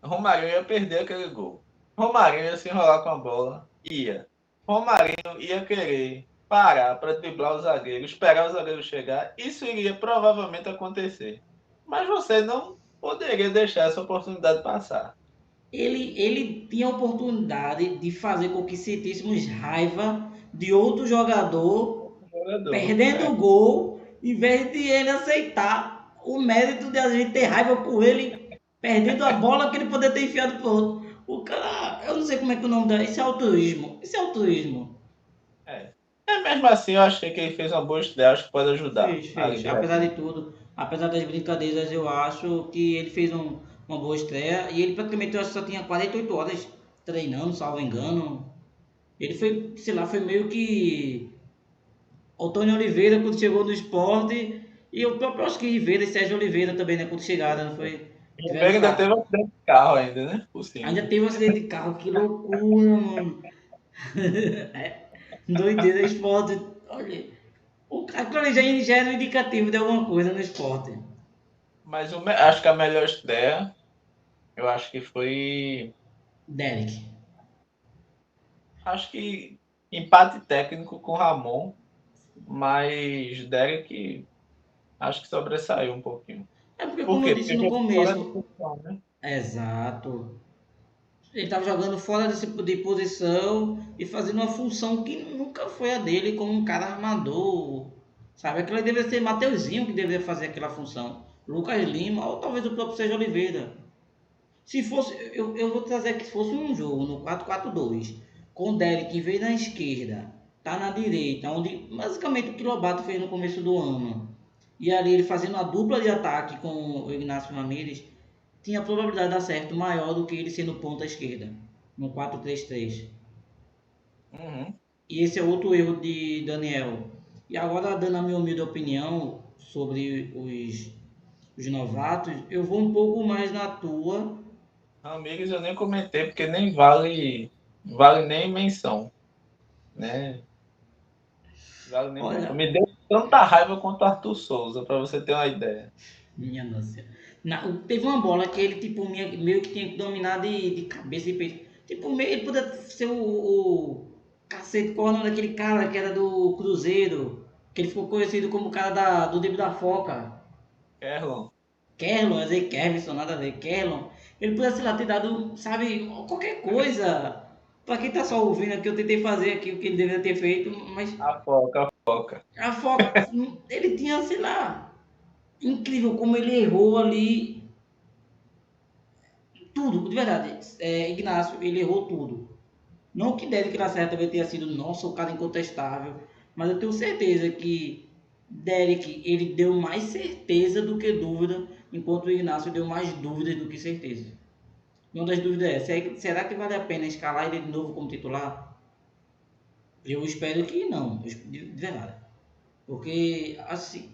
Romarinho ia perder aquele gol. Romarinho ia se enrolar com a bola, ia. Romarinho ia querer parar para driblar o zagueiro, esperar o zagueiro chegar. Isso iria provavelmente acontecer. Mas você não poderia deixar essa oportunidade passar. Ele tinha a oportunidade de fazer com que sentíssemos raiva de outro jogador O jogador. perdendo o gol, em vez de ele aceitar o mérito de a gente ter raiva por ele perdendo a bola que ele poderia ter enfiado pro outro. O cara, eu não sei como é que é o nome dela, isso é altruísmo. Isso é altruísmo. É. Mesmo assim, eu achei que ele fez uma boa estreia, acho que pode ajudar Fez, a fez. Apesar liderança. de tudo, apesar das brincadeiras, eu acho que ele fez uma boa estreia. E ele praticamente, eu acho que só tinha 48 horas treinando, salvo engano. Ele foi, sei lá, foi meio que Antônio Oliveira quando chegou no esporte. E o próprio Oscar Oliveira e Sérgio Oliveira também, né? Quando chegaram, não foi? Tiveram Ribeiro ainda teve essa. um acidente de carro ainda, né? Por Ainda cima. teve um acidente de carro, que loucura, mano. É, doideira, esporte. Olha, aquilo já era um indicativo de alguma coisa no esporte. Mas acho que a melhor estreia, eu acho que foi. Derek. Acho que empate técnico com Ramon, mas Derek acho que sobressaiu um pouquinho. É porque, Por como eu quê? disse Porque no jogou fora de começo, função, né? exato. Ele estava jogando fora de posição e fazendo uma função que nunca foi a dele como um cara armador. Sabe? Aquilo deveria ser Mateuzinho que deveria fazer aquela função. Lucas Lima ou talvez o próprio Sérgio Oliveira. Se fosse, eu vou trazer aqui, se fosse um jogo no 4-4-2, com o Derek em vez na esquerda, tá na direita, onde basicamente o que o Lobato fez no começo do ano. E ali ele fazendo a dupla de ataque com o Ignacio Ramírez, tinha a probabilidade de dar certo maior do que ele sendo ponta esquerda, no 4-3-3. Uhum. E esse é outro erro de Daniel. E agora, dando a minha humilde opinião sobre os novatos, eu vou um pouco mais na tua. Amigos, eu nem comentei, porque nem vale nem menção, né? Vale nem menção. Olha, Me deu tanta raiva quanto o Arthur Souza, para você ter uma ideia. minha nossa. Teve uma bola que ele tipo, meio que tinha que dominar de cabeça e peito. Tipo, meio, ele podia ser o cacete, qual é o nome daquele cara que era do Cruzeiro, que ele ficou conhecido como o cara do Dedo da Foca. Erlon, Kerlon, eu sei Kevson, nada a ver, Kerlon. Ele podia, sei lá, ter dado, sabe, qualquer coisa. Pra quem tá só ouvindo aqui, eu tentei fazer aqui o que ele deveria ter feito, mas a foca. a Foca, ele tinha, sei lá, incrível como ele errou ali tudo, de verdade. Ignacio, ele errou tudo. Não que Derek Lacerda também tenha sido, nossa, o cara incontestável, mas eu tenho certeza que Derek, ele deu mais certeza do que dúvida, enquanto o Ignacio deu mais dúvidas do que certeza. Uma das dúvidas é, será que vale a pena escalar ele de novo como titular? Eu espero que não, de verdade. Porque, assim,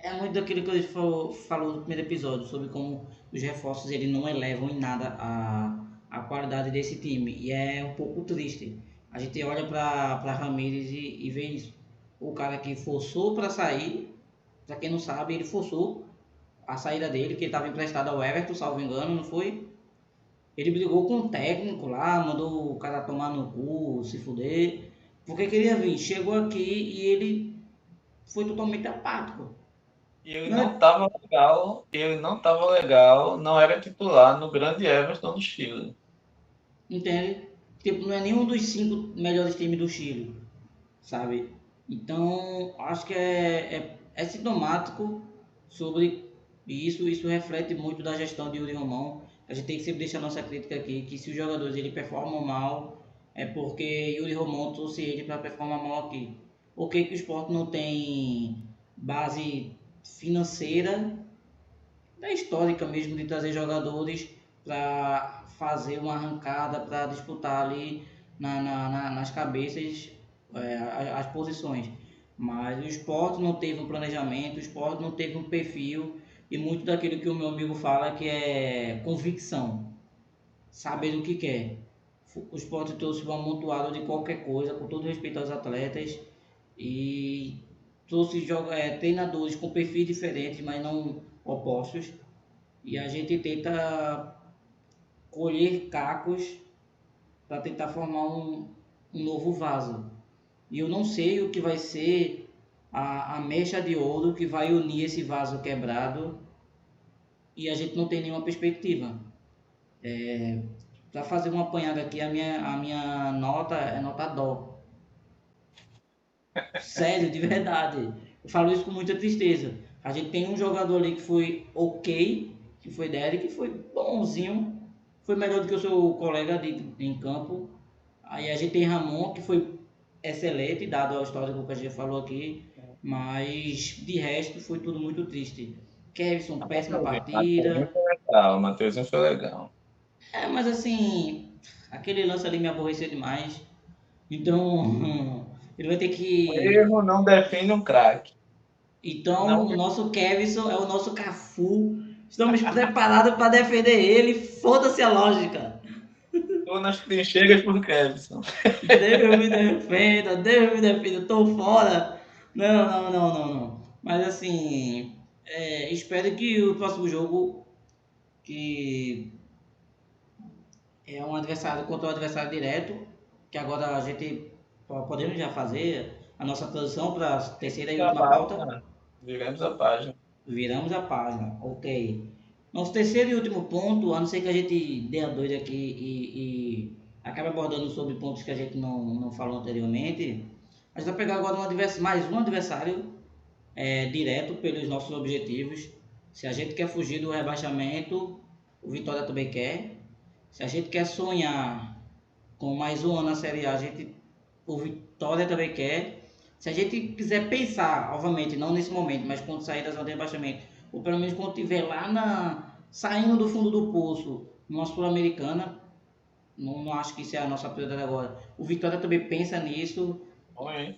é muito daquilo que a gente falou no primeiro episódio, sobre como os reforços ele não elevam em nada a qualidade desse time. E é um pouco triste. A gente olha para Ramírez e vê isso. O cara que forçou para sair, para quem não sabe, ele forçou. a saída dele, que ele estava emprestado ao Everton, salvo engano, não foi? Ele brigou com o técnico lá, mandou o cara tomar no cu, se fuder, porque queria vir. Chegou aqui e ele foi totalmente apático. E ele Não não é- estava legal, não era titular no grande Everton do Chile. Entende? Tipo, não é nenhum dos 5 melhores times do Chile, sabe? Então, acho que é sintomático sobre isso. Isso reflete muito da gestão de Yuri Romão. A gente tem que sempre deixar nossa crítica aqui, que se os jogadores ele performam mal, é porque Yuri Romão trouxe ele para performar mal aqui. Por que o Sport não tem base financeira, da histórica mesmo, de trazer jogadores para fazer uma arrancada, para disputar ali nas cabeças as posições. Mas o Sport não teve um planejamento, o Sport não teve um perfil e muito daquilo que o meu amigo fala que é convicção, saber o que quer. O Sport trouxe um amontoado de qualquer coisa, com todo respeito aos atletas, e trouxe treinadores com perfis diferentes, mas não opostos, e a gente tenta colher cacos para tentar formar um novo vaso. E eu não sei o que vai ser a mecha de ouro que vai unir esse vaso quebrado e a gente não tem nenhuma perspectiva. Para fazer uma apanhada aqui, a minha nota é nota dó. Sério, de verdade. Eu falo isso com muita tristeza. A gente tem um jogador ali que foi ok, que foi Derek, que foi bonzinho, foi melhor do que o seu colega em campo. Aí a gente tem Ramon, que foi excelente, dado a história que a gente falou aqui, mas de resto foi tudo muito triste. Kevson, péssima Matheusinho partida. foi legal, Matheusinho foi legal. Mas assim, aquele lance ali me aborreceu demais. Então, ele vai ter O que. erro não define um craque. Então, Não o nosso Kevson é o nosso Cafu. Estamos preparados para defender ele. Foda-se a lógica. estou nas trincheiras por Kevson. Deus me defenda, Deus me defenda. Tô fora. Não, não, não, não, não. Mas assim, espero que o próximo jogo, que é um adversário contra um adversário direto, que agora a gente podemos já fazer a nossa transição para a terceira e A última pauta. página, viramos a página. Viramos a página, ok. Nosso terceiro e último ponto, a não ser que a gente dê a doida aqui e acabe abordando sobre pontos que a gente não falou anteriormente, a gente vai pegar agora mais um adversário direto pelos nossos objetivos. Se a gente quer fugir do rebaixamento, o Vitória também quer. Se a gente quer sonhar com mais um ano na Série A, o Vitória também quer. Se a gente quiser pensar, obviamente, não nesse momento, mas quando sair da zona de rebaixamento, ou pelo menos quando estiver lá saindo do fundo do poço, numa Sul-Americana, não acho que isso é a nossa prioridade agora. O Vitória também pensa nisso. Oi.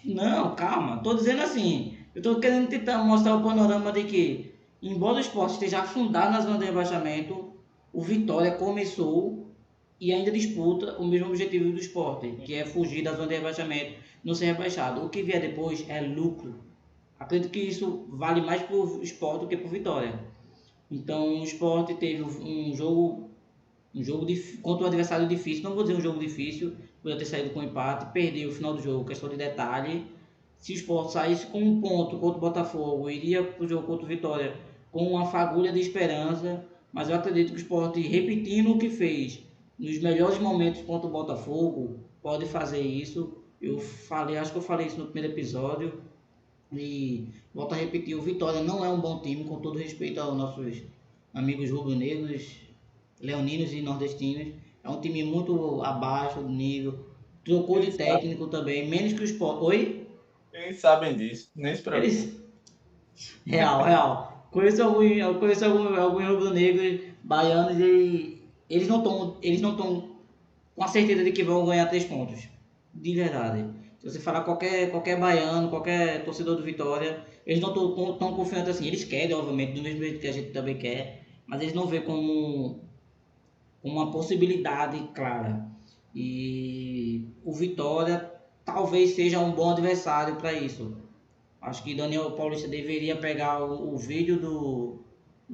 Não, calma, estou dizendo assim, eu estou querendo tentar mostrar o panorama de que, embora o esporte esteja afundado na zona de rebaixamento, o Vitória começou e ainda disputa o mesmo objetivo do esporte, que é fugir da zona de rebaixamento, não ser rebaixado. O que vier depois é lucro. Acredito que isso vale mais para o esporte do que para o Vitória. Então o esporte teve um jogo contra um adversário difícil, não vou dizer um jogo difícil, podia ter saído com empate, perdeu o final do jogo, questão de detalhe. Se o Sport saísse com um ponto contra o Botafogo, iria para o jogo contra o Vitória com uma fagulha de esperança, mas eu acredito que o Sport, repetindo o que fez nos melhores momentos contra o Botafogo, pode fazer isso. Acho que eu falei isso no primeiro episódio, e volto a repetir, o Vitória não é um bom time, com todo respeito aos nossos amigos rubro-negros, leoninos e nordestinos. É um time muito abaixo do nível. Trocou de Eles sabem, técnico também, menos que o Sport. Oi? eles sabem disso, nem se preocupe. Eles. Real, real. Conheço alguns rubro-negros baianos e eles não estão com a certeza de que vão ganhar 3 pontos. De verdade. Se você falar qualquer baiano, qualquer torcedor do Vitória, eles não estão tão confiantes assim. Eles querem, obviamente, do mesmo jeito que a gente também quer, mas eles não vê como uma possibilidade clara. E o Vitória talvez seja um bom adversário para isso. Acho que Daniel Paulista deveria pegar o vídeo do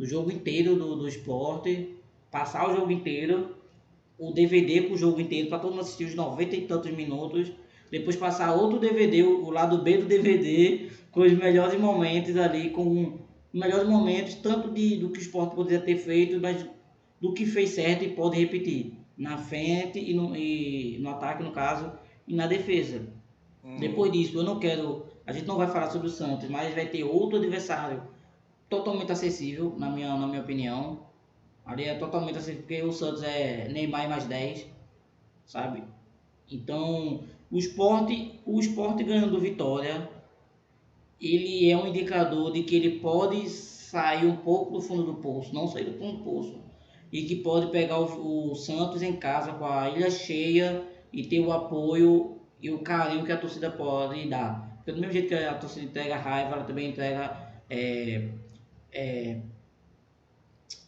jogo inteiro do Sport, passar o jogo inteiro, o DVD com o jogo inteiro, para todo mundo assistir os 90 e tantos minutos, depois passar outro DVD, o lado B do DVD, com os melhores momentos ali, com os melhores momentos, tanto do que o Sport poderia ter feito, mas do que fez certo e pode repetir, na frente e no ataque, no caso, e na defesa. Depois disso, eu não quero. A gente não vai falar sobre o Santos, mas vai ter outro adversário totalmente acessível, na minha opinião. Ali é totalmente acessível, porque o Santos é Neymar mais 10, sabe? Então, o esporte ganhando Vitória, ele é um indicador de que ele pode sair um pouco do fundo do poço, não sair do fundo do poço, e que pode pegar o Santos em casa com a ilha cheia e ter o apoio e o carinho que a torcida pode dar. Porque do mesmo jeito que a torcida entrega raiva, ela também entrega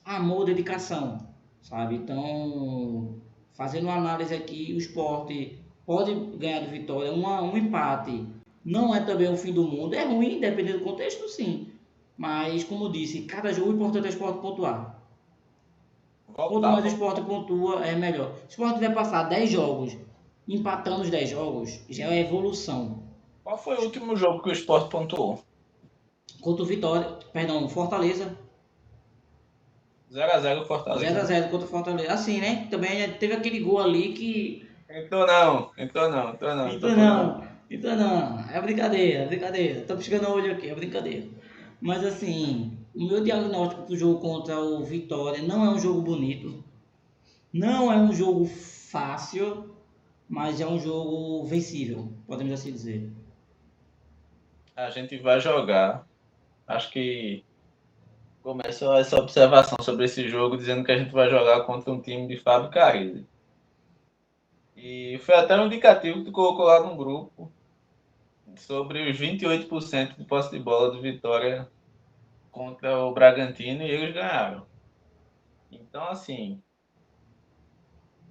amor, dedicação, sabe? Então, fazendo uma análise aqui, o esporte pode ganhar do Vitória, um empate não é também o fim do mundo, é ruim, dependendo do contexto, sim. Mas, como disse, cada jogo o importante é o esporte pontuar. Quanto mais o esporte pontua, é melhor. Se o esporte tiver passar 10 jogos, empatando os 10 jogos, já é evolução. Qual foi o último jogo que o Sport pontuou? Contra o Vitória, perdão, Fortaleza. 0x0 Fortaleza. 0x0 contra o Fortaleza. Assim, né? Também teve aquele gol ali que. Entrou não. Então não. É brincadeira. Tô piscando o olho aqui, é brincadeira. Mas assim, o meu diagnóstico pro jogo contra o Vitória não é um jogo bonito. Não é um jogo fácil, mas é um jogo vencível, podemos assim dizer. A gente vai jogar. Acho que começou essa observação sobre esse jogo dizendo que a gente vai jogar contra um time de Fábio Carille. E foi até um indicativo que tu colocou lá no grupo sobre os 28% de posse de bola do Vitória contra o Bragantino e eles ganharam. Então, assim,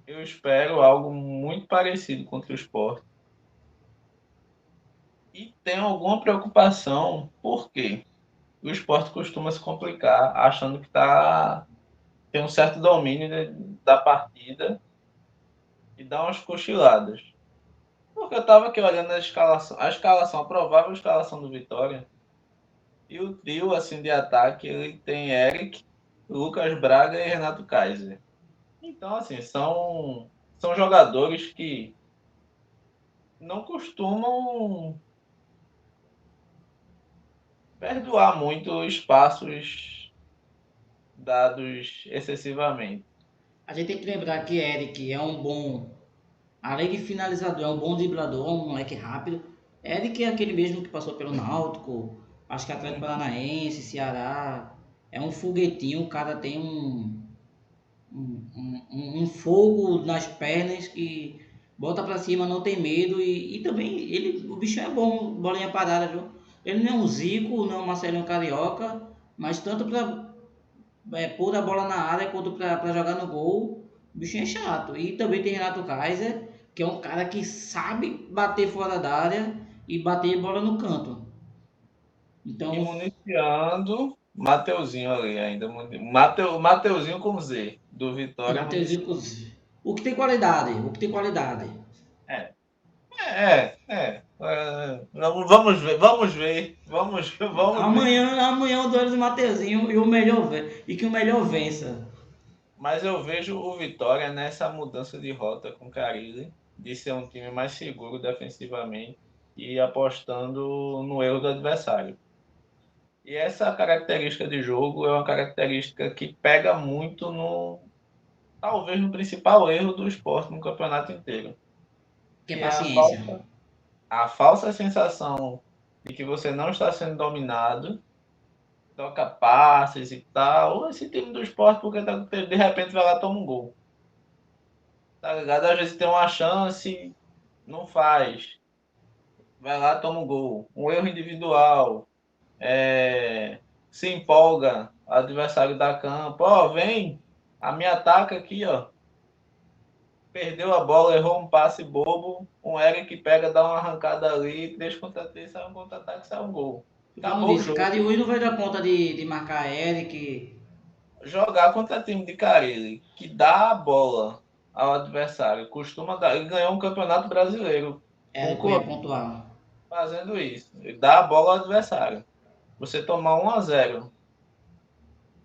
eu espero algo muito parecido contra o Sport. E tenho alguma preocupação, por quê? O Sport costuma se complicar achando que tem um certo domínio da partida e dá umas cochiladas. Porque eu estava aqui olhando a provável escalação do Vitória. E o trio assim, de ataque, ele tem Eric, Lucas Braga e Renato Kaiser. Então, assim, são jogadores que não costumam perdoar muito espaços dados excessivamente. A gente tem que lembrar que Eric é um bom, além de finalizador, é um bom driblador, um moleque rápido. Eric é aquele mesmo que passou pelo Náutico, acho que Atlético Paranaense, Ceará. É um foguetinho, o cara tem um fogo nas pernas que bota pra cima, não tem medo e também o bicho é bom, bolinha parada, viu? Ele não é um Zico, não é um Marcelinho Carioca, mas tanto pra pôr a bola na área quanto pra jogar no gol, o bichinho é chato. E também tem Renato Kaiser, que é um cara que sabe bater fora da área e bater bola no canto. E Então, municiando Mateuzinho ali ainda. Mateuzinho com Z, do Vitória Mateuzinho, municiando. o que tem qualidade, o que tem qualidade. Vamos ver. Amanhã o duelo do Mateuzinho e que o melhor vença. Mas eu vejo o Vitória nessa mudança de rota com o Carille, de ser um time mais seguro defensivamente e apostando no erro do adversário. E essa característica de jogo é uma característica que pega muito talvez no principal erro do Sport no campeonato inteiro. Que é Que é paciência. a falsa sensação de que você não está sendo dominado, toca passes e tal. Ou esse time do Sport, porque de repente vai lá e toma um gol. Tá ligado? Às vezes tem uma chance, não faz. Vai lá, toma um gol. Um erro individual. Se empolga, adversário da campo. Ó, vem, a minha ataca aqui, ó. perdeu a bola, errou um passe bobo, um Eric pega, dá uma arrancada ali, 3 contra 3, sai um contra-ataque, sai um gol. Como eu Acabou o disse, jogo. Cariús não vai dar conta de marcar Eric. Jogar contra time de Carille, que dá a bola ao adversário, costuma dar. Ele ganhou um campeonato brasileiro com o Érico ia Corinthians pontuar. fazendo isso. Ele dá a bola ao adversário. Você tomar 1-0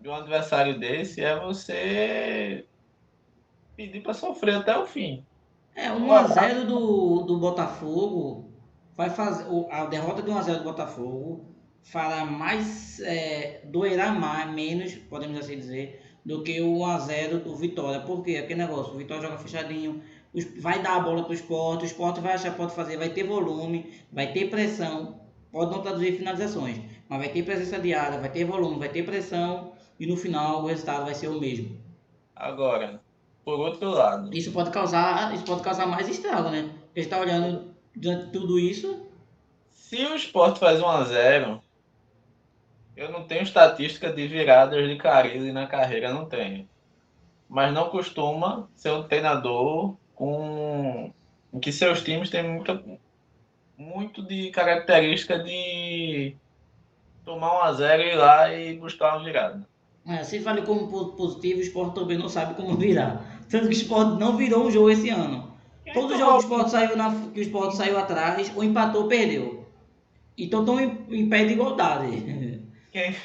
de um adversário desse é você pedir para sofrer até o fim. É, O ataque 1-0 do Botafogo vai fazer. A derrota de 1-0 do Botafogo fará mais. Doerá mais, menos, podemos assim dizer, do que o 1-0 do Vitória. Por quê? Aquele negócio, o Vitória joga fechadinho, vai dar a bola para o esporte vai achar que pode fazer, vai ter volume, vai ter pressão, pode não traduzir finalizações, mas vai ter presença de área, vai ter volume, vai ter pressão e no final o resultado vai ser o mesmo. agora, por outro lado, Isso pode causar mais estrago, né? Porque a gente tá olhando diante de tudo isso. se o Sport faz 1-0, eu não tenho estatística de viradas de Carille na carreira, não tenho. Mas não costuma ser um treinador em que seus times têm muito de característica de tomar 1-0 e ir lá e buscar uma virada. Se vale como positivo, o Sport também não sabe como virar. Tanto que o Sport não virou um jogo esse ano. Quem Todos os jogos que tomou, que o Sport saiu atrás, ou empatou ou perdeu. Então estão em pé de igualdade. quem...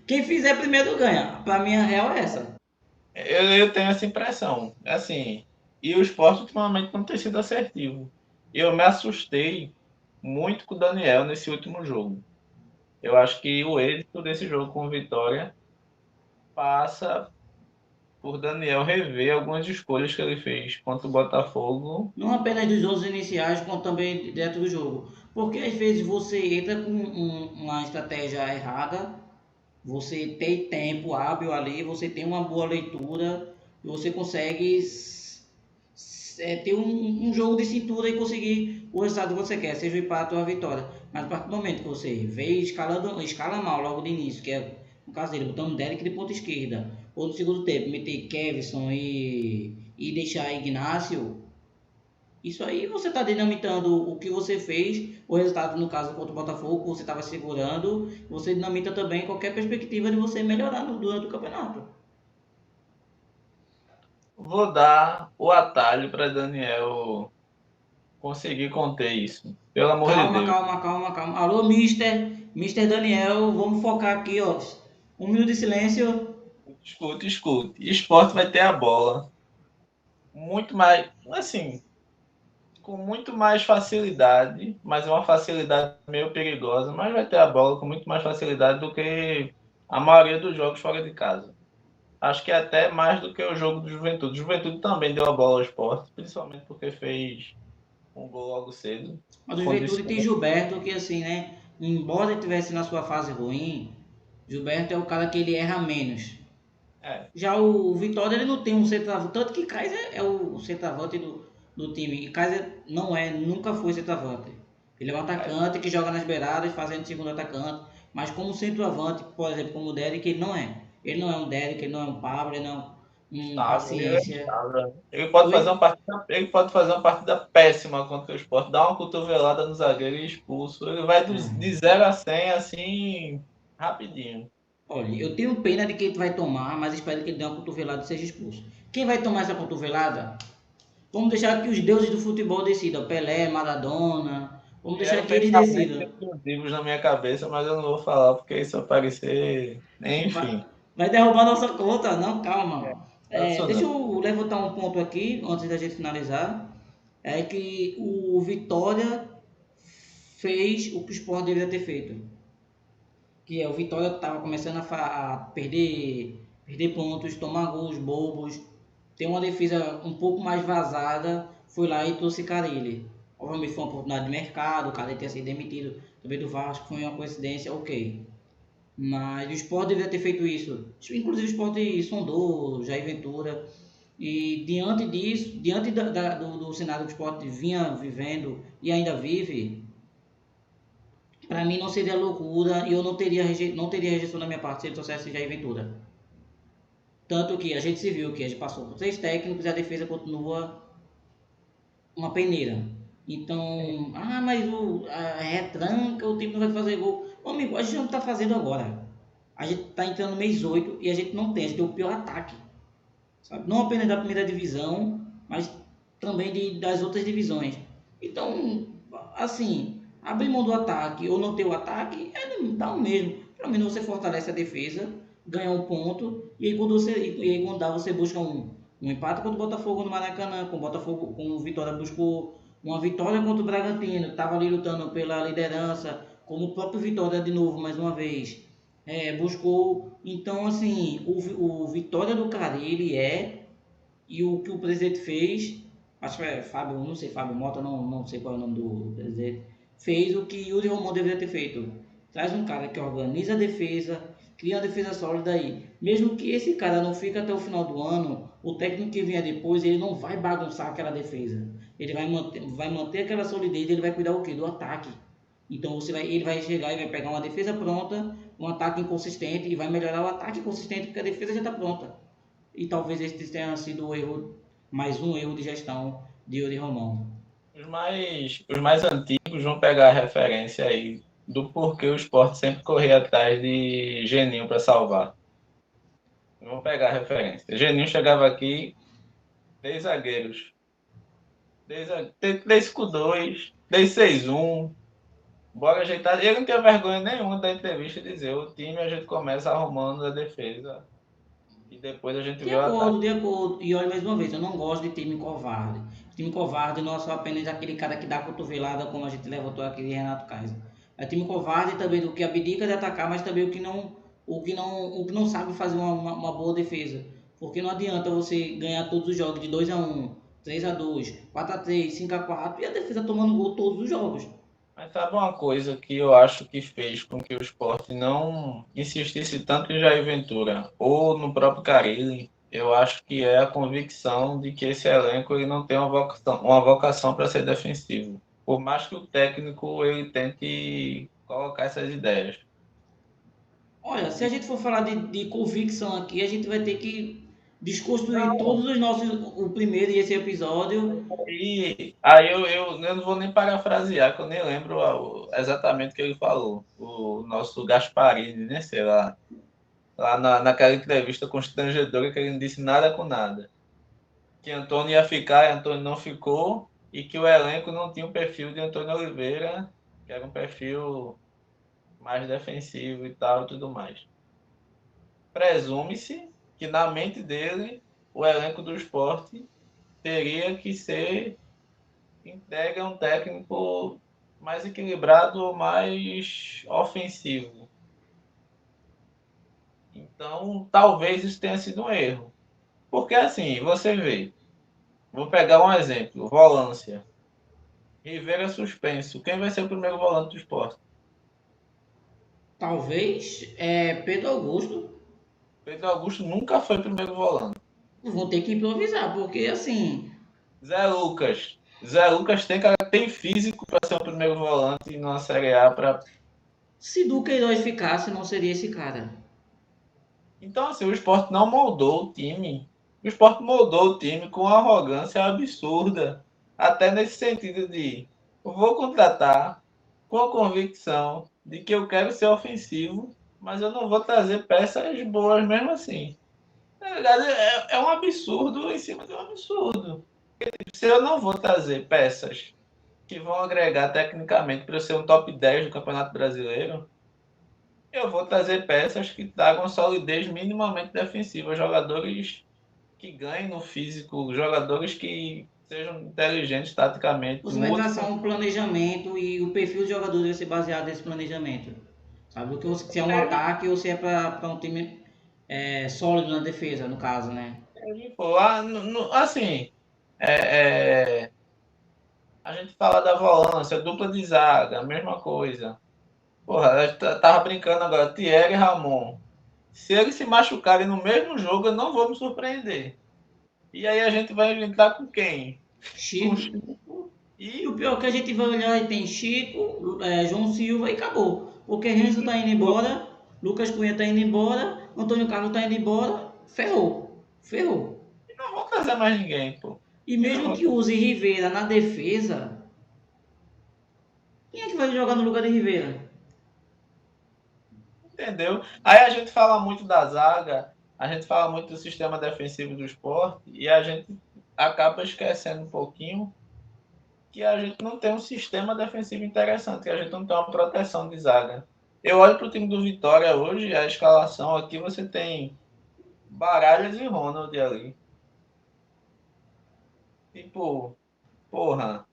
Quem fizer primeiro ganha. Pra mim a real é essa. eu tenho essa impressão. Assim, e o Sport ultimamente não tem sido assertivo. Eu me assustei muito com o Daniel nesse último jogo. Eu acho que o êxito desse jogo com o Vitória passa por Daniel rever algumas escolhas que ele fez contra o Botafogo. Não apenas dos 11 iniciais, como também dentro do jogo. Porque às vezes você entra com uma estratégia errada, você tem tempo hábil ali, você tem uma boa leitura, e você consegue ter um jogo de cintura e conseguir o resultado que você quer, seja o empate ou a vitória. Mas a partir do momento que você vê escala mal logo de início, que é no caso dele, botando Derek de ponta esquerda, ou no segundo tempo, meter Kevson e deixar Ignacio, isso aí você está dinamitando o que você fez, o resultado no caso contra o Botafogo, que você estava segurando, você dinamita também qualquer perspectiva de você melhorar durante o campeonato. Vou dar o atalho para Daniel conseguir conter isso. Pelo amor de Calma, Deus. calma, calma, calma. Alô, Mister Daniel, vamos focar aqui, ó. 1 minuto de silêncio. Escute, escute. Esporte vai ter a bola muito mais, assim, com muito mais facilidade, mas é uma facilidade meio perigosa, mas vai ter a bola com muito mais facilidade do que a maioria dos jogos fora de casa. Acho que é até mais do que o jogo do Juventude. O Juventude também deu a bola ao Sport, principalmente porque fez um gol logo cedo. Mas o Juventude tem Condicionou. Gilberto, que assim, né? Embora ele estivesse na sua fase ruim, Gilberto é o cara que ele erra menos. É, Já o Vitória, ele não tem um centroavante, tanto que Kaiser é o centroavante do time. E Kaiser não é, nunca foi centroavante. Ele é um atacante que joga nas beiradas, fazendo segundo atacante. Mas como centroavante, por exemplo, como o Derek, ele não é. Ele não é um Derek, ele não é um Pablo, ele não é um paciência. Oi? Ele pode fazer uma partida péssima contra o Sport, dar uma cotovelada no zagueiro e expulso. Ele vai de 0 a 100 assim, rapidinho. Olha, eu tenho pena de quem vai tomar, mas espero que ele dê uma cotovelada e seja expulso. Quem vai tomar essa cotovelada? Vamos deixar que os deuses do futebol decidam. Pelé, Maradona. Vamos deixar Vieram que eles pensamentos decidam. explosivos na minha cabeça, mas eu não vou falar porque isso vai parecer. Vai, Enfim, vai derrubar nossa conta? Não, calma. faço Deixa não. eu levantar um ponto aqui, antes da gente finalizar. É que o Vitória fez o que o Sport deveria ter feito. Que é o Vitória que estava começando a perder pontos, tomar gols bobos, ter uma defesa um pouco mais vazada, foi lá e trouxe Carille. Obviamente foi uma oportunidade de mercado, o Carille ter sido demitido também do Vasco, foi uma coincidência, ok. Mas o Sport deveria ter feito isso. Inclusive o Sport sondou Jair Ventura. E diante disso, diante do cenário que o Sport vinha vivendo e ainda vive, para mim não seria loucura e eu não teria rejeição da minha parte se ele trouxesse Jair Ventura. Tanto que a gente se viu que a gente passou por 3 técnicos e a defesa continua uma peneira. Então, mas a retranca, o time não vai fazer gol. Meu amigo, a gente não está fazendo agora. A gente está entrando no mês 8 e a gente não tem, a gente tem o pior ataque. Sabe? Não apenas da primeira divisão, mas também das outras divisões. Então, assim, abrir mão do ataque ou não ter o ataque, dá o mesmo. Pelo menos você fortalece a defesa, ganha um ponto, e aí quando dá, você busca um empate contra o Botafogo no Maracanã, com o Botafogo, com o Vitória buscou uma vitória contra o Bragantino, que estava ali lutando pela liderança, como o próprio Vitória de novo, mais uma vez. Buscou. Então, assim, o Vitória do Carille e o que o presidente fez, acho que é Fábio, não sei, Fábio Mota, não sei qual é o nome do presidente, fez o que Yuri Romão deveria ter feito. Traz um cara que organiza a defesa, cria uma defesa sólida aí. Mesmo que esse cara não fique até o final do ano, o técnico que vier depois, ele não vai bagunçar aquela defesa. Ele vai manter aquela solidez, ele vai cuidar o quê? Do ataque. Então ele vai chegar e vai pegar uma defesa pronta, um ataque inconsistente e vai melhorar o ataque consistente porque a defesa já está pronta. E talvez esse tenha sido mais um erro de gestão de Yuri Romão. Os mais antigos vão pegar a referência aí do porquê o Sport sempre corria atrás de Geninho para salvar. Vão pegar a referência. Geninho chegava aqui, 10 zagueiros. 3-5-2, 3-6-1. Bora ajeitar. Ele não tinha vergonha nenhuma da entrevista dizer: o time a gente começa arrumando a defesa e depois a gente vê o ataque. De acordo. E olha, mais uma vez, eu não gosto de time covarde. Time covarde não é só apenas aquele cara que dá cotovelada, como a gente levantou aqui de Renato Kaiser. É time covarde também do que abdica de atacar, mas também o que não sabe fazer uma boa defesa. Porque não adianta você ganhar todos os jogos de 2-1, 3-2, 4-3, 5-4 e a defesa tomando gol todos os jogos. Mas sabe uma coisa que eu acho que fez com que o Sport não insistisse tanto em Jair Ventura ou no próprio Carille? Eu acho que é a convicção de que esse elenco ele não tem uma vocação para ser defensivo. Por mais que o técnico ele tente colocar essas ideias. Olha, se a gente for falar de convicção aqui, a gente vai ter que desconstruir Não. todos os nossos, o primeiro e esse episódio. E aí eu não vou nem parafrasear, que eu nem lembro exatamente o que ele falou. O nosso Gasparini, né? Sei lá naquela entrevista constrangedora que ele não disse nada com nada. Que Antônio ia ficar e Antônio não ficou, e que o elenco não tinha o perfil de Antônio Oliveira, que era um perfil mais defensivo e tal e tudo mais. Presume-se que na mente dele o elenco do Sport teria que ser entregue a um técnico mais equilibrado, mais ofensivo. Então, talvez isso tenha sido um erro. Porque assim, você vê, vou pegar um exemplo, volância. Rivera suspenso. Quem vai ser o primeiro volante do Sport? Talvez Pedro Augusto Pedro Augusto nunca foi primeiro volante. vão ter que improvisar, porque assim, Zé Lucas. Zé Lucas tem físico para ser o primeiro volante numa Série A. se Duqueiroz ficasse, não seria esse cara. Então, assim, o Sport não moldou o time. O Sport moldou o time com uma arrogância absurda. Até nesse sentido de vou contratar com a convicção de que eu quero ser ofensivo, mas eu não vou trazer peças boas mesmo assim. Na verdade, é um absurdo em cima de um absurdo. Se eu não vou trazer peças que vão agregar tecnicamente para eu ser um top 10 do Campeonato Brasileiro, eu vou trazer peças que tragam solidez minimamente defensiva, jogadores que ganhem no físico, jogadores que sejam inteligentes taticamente. Você vai traçar um planejamento e o perfil dos jogadores vai ser baseado nesse planejamento. Sabe? O que se é um ataque ou se é para um time sólido na defesa, no caso, né? Assim, a gente fala da volância, dupla de zaga, a mesma coisa. Porra, eu tava brincando agora, Thierry e Ramon. Se eles se machucarem no mesmo jogo, eu não vou me surpreender. E aí a gente vai entrar com quem? Com Chico. Chico E o pior é que a gente vai olhar e tem Chico, João Silva e acabou. Porque Renzo tá indo embora, Lucas Cunha tá indo embora, Antônio Carlos tá indo embora, ferrou. Ferrou. não vou trazer mais ninguém, pô. E mesmo que use Rivera na defesa, quem é que vai jogar no lugar de Rivera? Entendeu? Aí a gente fala muito da zaga, a gente fala muito do sistema defensivo do Sport e a gente acaba esquecendo um pouquinho que a gente não tem um sistema defensivo interessante, que a gente não tem uma proteção de zaga. Eu olho para o time do Vitória hoje, a escalação aqui você tem Baralhas e Ronald ali. Tipo, porra,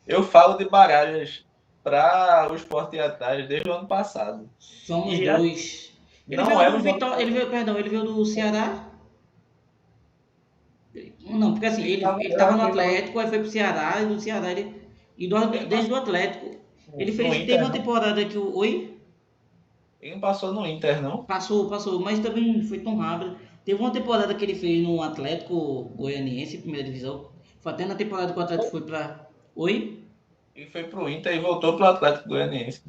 eu falo de Baralhas para o Sport ir atrás desde o ano passado. Somos E dois. Ele não veio era do um Vitória, jogador ele veio do Ceará? Não, porque assim, que ele eu tava no acho que ele Atlético, aí foi pro Ceará, e do Ceará ele desde o passou Atlético. no Teve Inter, uma não? temporada que o. Oi? Ele passou no Inter, não? Passou, mas também foi tão rápido. Teve uma temporada que ele fez no Atlético Goianiense, primeira divisão. Foi até na temporada que o Atlético foi pra. Oi? Ele foi pro Inter e voltou pro Atlético Goianiense.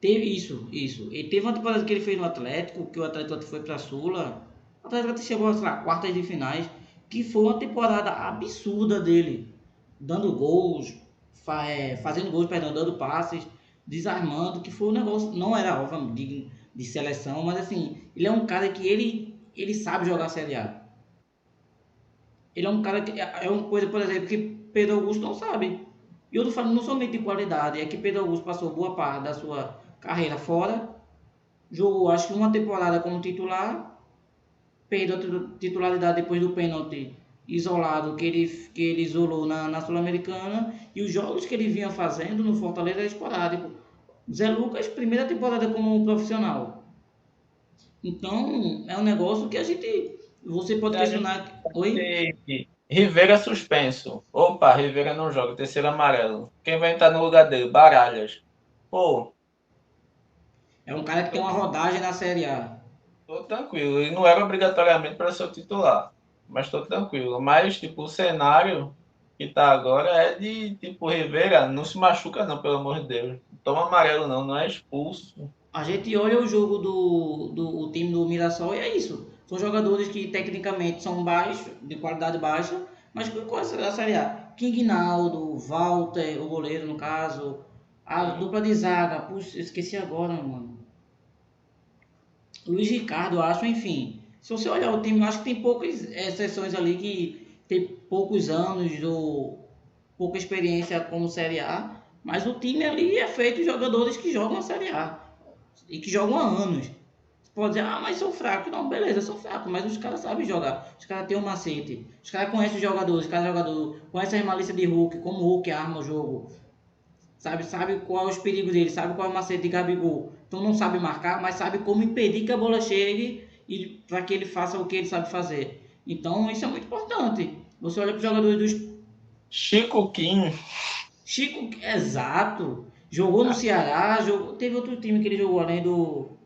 Teve isso. E teve uma temporada que ele fez no Atlético, que o Atlético foi pra Sula. O Atlético até chegou, sei lá, quartas de finais, que foi uma temporada absurda dele. Dando gols, fazendo gols, perdão, dando passes, desarmando, que foi um negócio, não era óbvio de seleção, mas assim, ele é um cara que ele sabe jogar Série A. Ele é um cara que é uma coisa, por exemplo, que Pedro Augusto não sabe. E eu tô falando não somente de qualidade, é que Pedro Augusto passou boa parte da sua carreira fora, jogou acho que uma temporada como titular, perdeu a titularidade depois do pênalti isolado que ele isolou na Sul-Americana, e os jogos que ele vinha fazendo no Fortaleza é esporádico. Zé Lucas, primeira temporada como profissional. Então, é um negócio que a gente. Você pode A gente questionar. Oi? tem Rivera suspenso. Opa, Rivera não joga, terceiro amarelo. Quem vai entrar no lugar dele? Baralhas. Pô, É um cara que tem tô, uma rodagem na Série A. tô tranquilo. Ele não era obrigatoriamente para ser o titular, mas tô tranquilo. Mas, tipo, o cenário que tá agora é de, tipo, Rivera não se machuca não, pelo amor de Deus. Não toma amarelo não, não é expulso. A gente olha o jogo do o time do Mirassol e é isso. São jogadores que tecnicamente são baixos, de qualidade baixa, mas com a Série A. King Naldo, Walter, o goleiro no caso, a Sim. dupla de zaga, puxa, esqueci agora, mano. Luiz Ricardo, eu acho, enfim. Se você olhar o time, eu acho que tem poucas exceções ali que tem poucos anos ou pouca experiência como Série A, mas o time ali é feito de jogadores que jogam a Série A e que jogam há anos. Você pode dizer, ah, mas são fracos. Não, beleza, são fracos, mas os caras sabem jogar. Os caras têm um macete. Os caras conhecem os jogadores, cada jogador conhece a malícia de Hulk, como o Hulk arma o jogo. Sabe qual é os perigos dele, sabe qual é o macete de Gabigol. Então não sabe marcar, mas sabe como impedir que a bola chegue e para que ele faça o que ele sabe fazer. Então isso é muito importante. Você olha para os jogadores dos Chico Kim, Chico, exato. Jogou no Ceará, teve outro time que ele jogou além do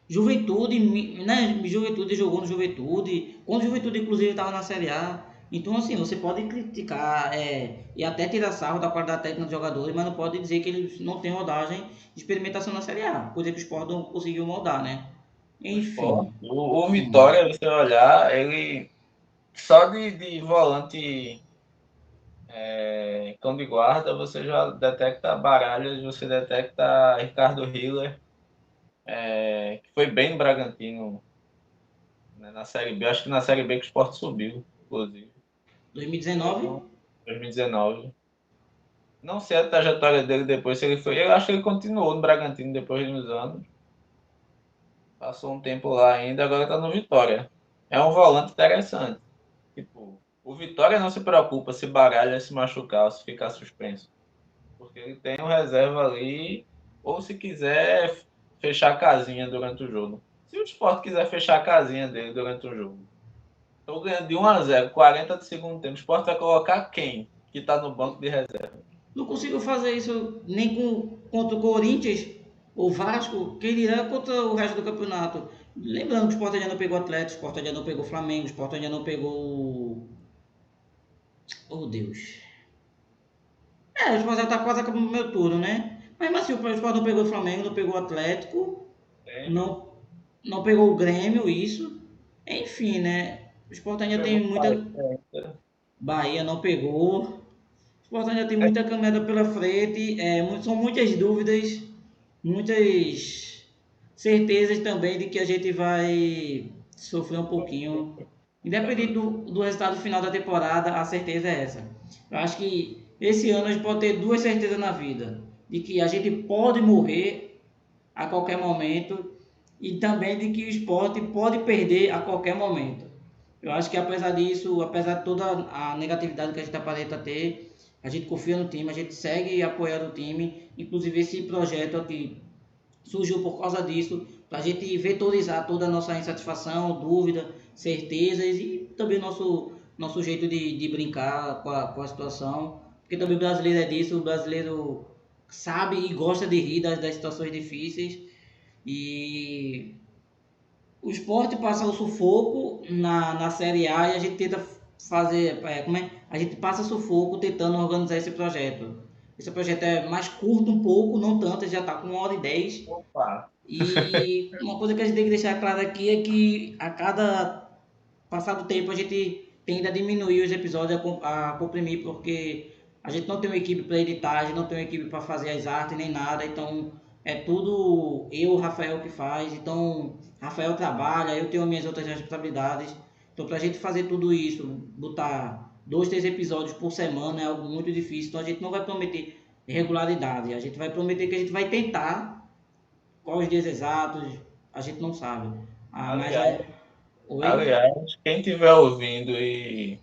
Juventude, né? Juventude jogou no Juventude. Quando o Juventude, inclusive, estava na Série A. Então, assim, você pode criticar e até tirar sarro da qualidade técnica dos jogadores, mas não pode dizer que eles não têm rodagem de experimentação na Série A, coisa que o Sport não conseguiu moldar, né? o Sport. Enfim. O Hum. Vitória, você olhar, ele só de volante cão de guarda, você já detecta Baralhas, você detecta Ricardo Hiller, que foi bem no Bragantino, né, na Série B. Acho que na Série B que o Sport subiu, inclusive. 2019, Então, 2019. Não sei a trajetória dele depois, se ele foi. Eu acho que ele continuou no Bragantino depois de uns anos. Passou um tempo lá ainda, agora está no Vitória. É um volante interessante. Tipo, o Vitória não se preocupa se Baralhas se machucar ou se ficar suspenso. Porque ele tem um reserva ali, ou se quiser fechar a casinha durante o jogo. Se o Sport quiser fechar a casinha dele durante o jogo, estou ganhando de 1-0, 40 de segundo tempo. O Sport vai colocar quem que está no banco de reserva? não consigo fazer isso nem contra o Corinthians ou Vasco, que dirá contra o resto do campeonato. Lembrando que o Sport ainda não pegou o Atlético, o Sport ainda não pegou o Flamengo, o Sport ainda não pegou. Oh Deus. O Sport já tá quase acabando o meu turno, né? Mas assim, o Sport não pegou o Flamengo, não pegou o Atlético, Grêmio. não, não pegou o Grêmio, isso. Enfim, né? O Sport ainda Pegou tem o muita. Bahia ainda. Bahia não pegou. O Sport ainda tem muita caminhada pela frente. São muitas dúvidas, muitas certezas também de que a gente vai sofrer um pouquinho. Independente do resultado final da temporada, a certeza é essa. Eu acho que esse ano a gente pode ter duas certezas na vida: de que a gente pode morrer a qualquer momento e também de que o esporte pode perder a qualquer momento. Eu acho que apesar disso, apesar de toda a negatividade que a gente aparenta ter, a gente confia no time, a gente segue apoiando o time. Inclusive esse projeto aqui surgiu por causa disso, para a gente vetorizar toda a nossa insatisfação, dúvida, certezas e também nosso jeito de brincar com a situação. Porque também o brasileiro é disso, o brasileiro sabe e gosta de rir das situações difíceis. E o esporte passa o sufoco na Série A e a gente tenta fazer. Como é? A gente passa sufoco tentando organizar esse projeto. Esse projeto é mais curto um pouco, não tanto, já está com 1h10. Opa! E uma coisa que a gente tem que deixar claro aqui é que a cada passado tempo a gente tende a diminuir os episódios, a comprimir, porque a gente não tem uma equipe para editar, a gente não tem uma equipe para fazer as artes nem nada, então é tudo eu, o Rafael, que faz. Então, Rafael trabalha, eu tenho minhas outras responsabilidades. Então, para a gente fazer tudo isso, botar 2, 3 episódios por semana é algo muito difícil. Então, a gente não vai prometer regularidade, a gente vai prometer que a gente vai tentar. Quais os dias exatos, a gente não sabe. Mas Aliás, oi? aliás, quem estiver ouvindo e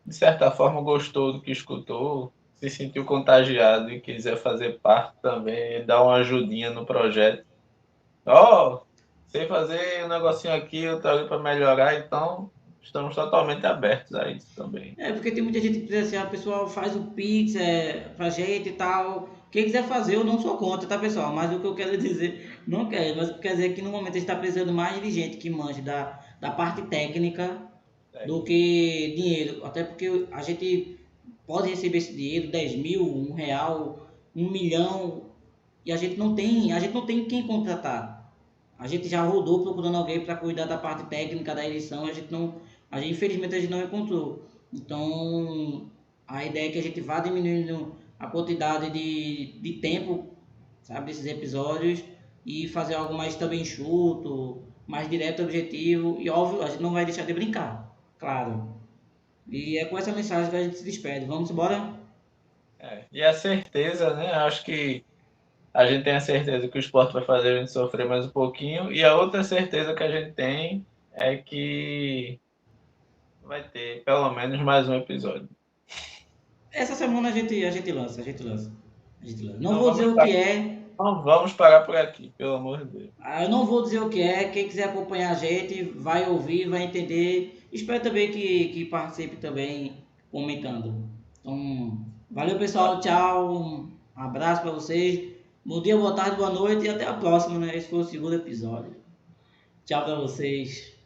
de certa forma gostou do que escutou, se sentiu contagiado e quiser fazer parte também, dar uma ajudinha no projeto. Ó, sei fazer um negocinho aqui, outro ali para melhorar, então estamos totalmente abertos a isso também. Porque tem muita gente que diz assim, pessoal faz o Pix pra gente e tal. Quem quiser fazer, eu não sou contra, tá, pessoal? Mas o que eu quero dizer, não quero, mas quer dizer que no momento a gente está precisando mais de gente que manje da parte técnica do Técnico. que dinheiro. Até porque a gente pode receber esse dinheiro, 10 mil, R$ 1, 1 milhão, e a gente não tem quem contratar. A gente já rodou procurando alguém para cuidar da parte técnica da edição, infelizmente a gente não encontrou. Então, a ideia é que a gente vá diminuindo a quantidade de tempo, sabe, desses episódios e fazer algo mais também enxuto, mais direto, objetivo e óbvio, a gente não vai deixar de brincar, claro. E é com essa mensagem que a gente se despede. Vamos embora? É. E a certeza, né? Acho que a gente tem a certeza que o esporte vai fazer a gente sofrer mais um pouquinho, e a outra certeza que a gente tem é que vai ter pelo menos mais um episódio. Essa semana a gente lança, a gente lança. A gente lança. Não Não vou dizer vamos o que parar, é. não vamos parar por aqui, pelo amor de Deus. Eu não vou dizer o que é, quem quiser acompanhar a gente vai ouvir, vai entender. Espero também que participe também comentando. Então, valeu pessoal, tchau, um abraço para vocês. Bom dia, boa tarde, boa noite e até a próxima, né? Esse foi o segundo episódio. Tchau para vocês.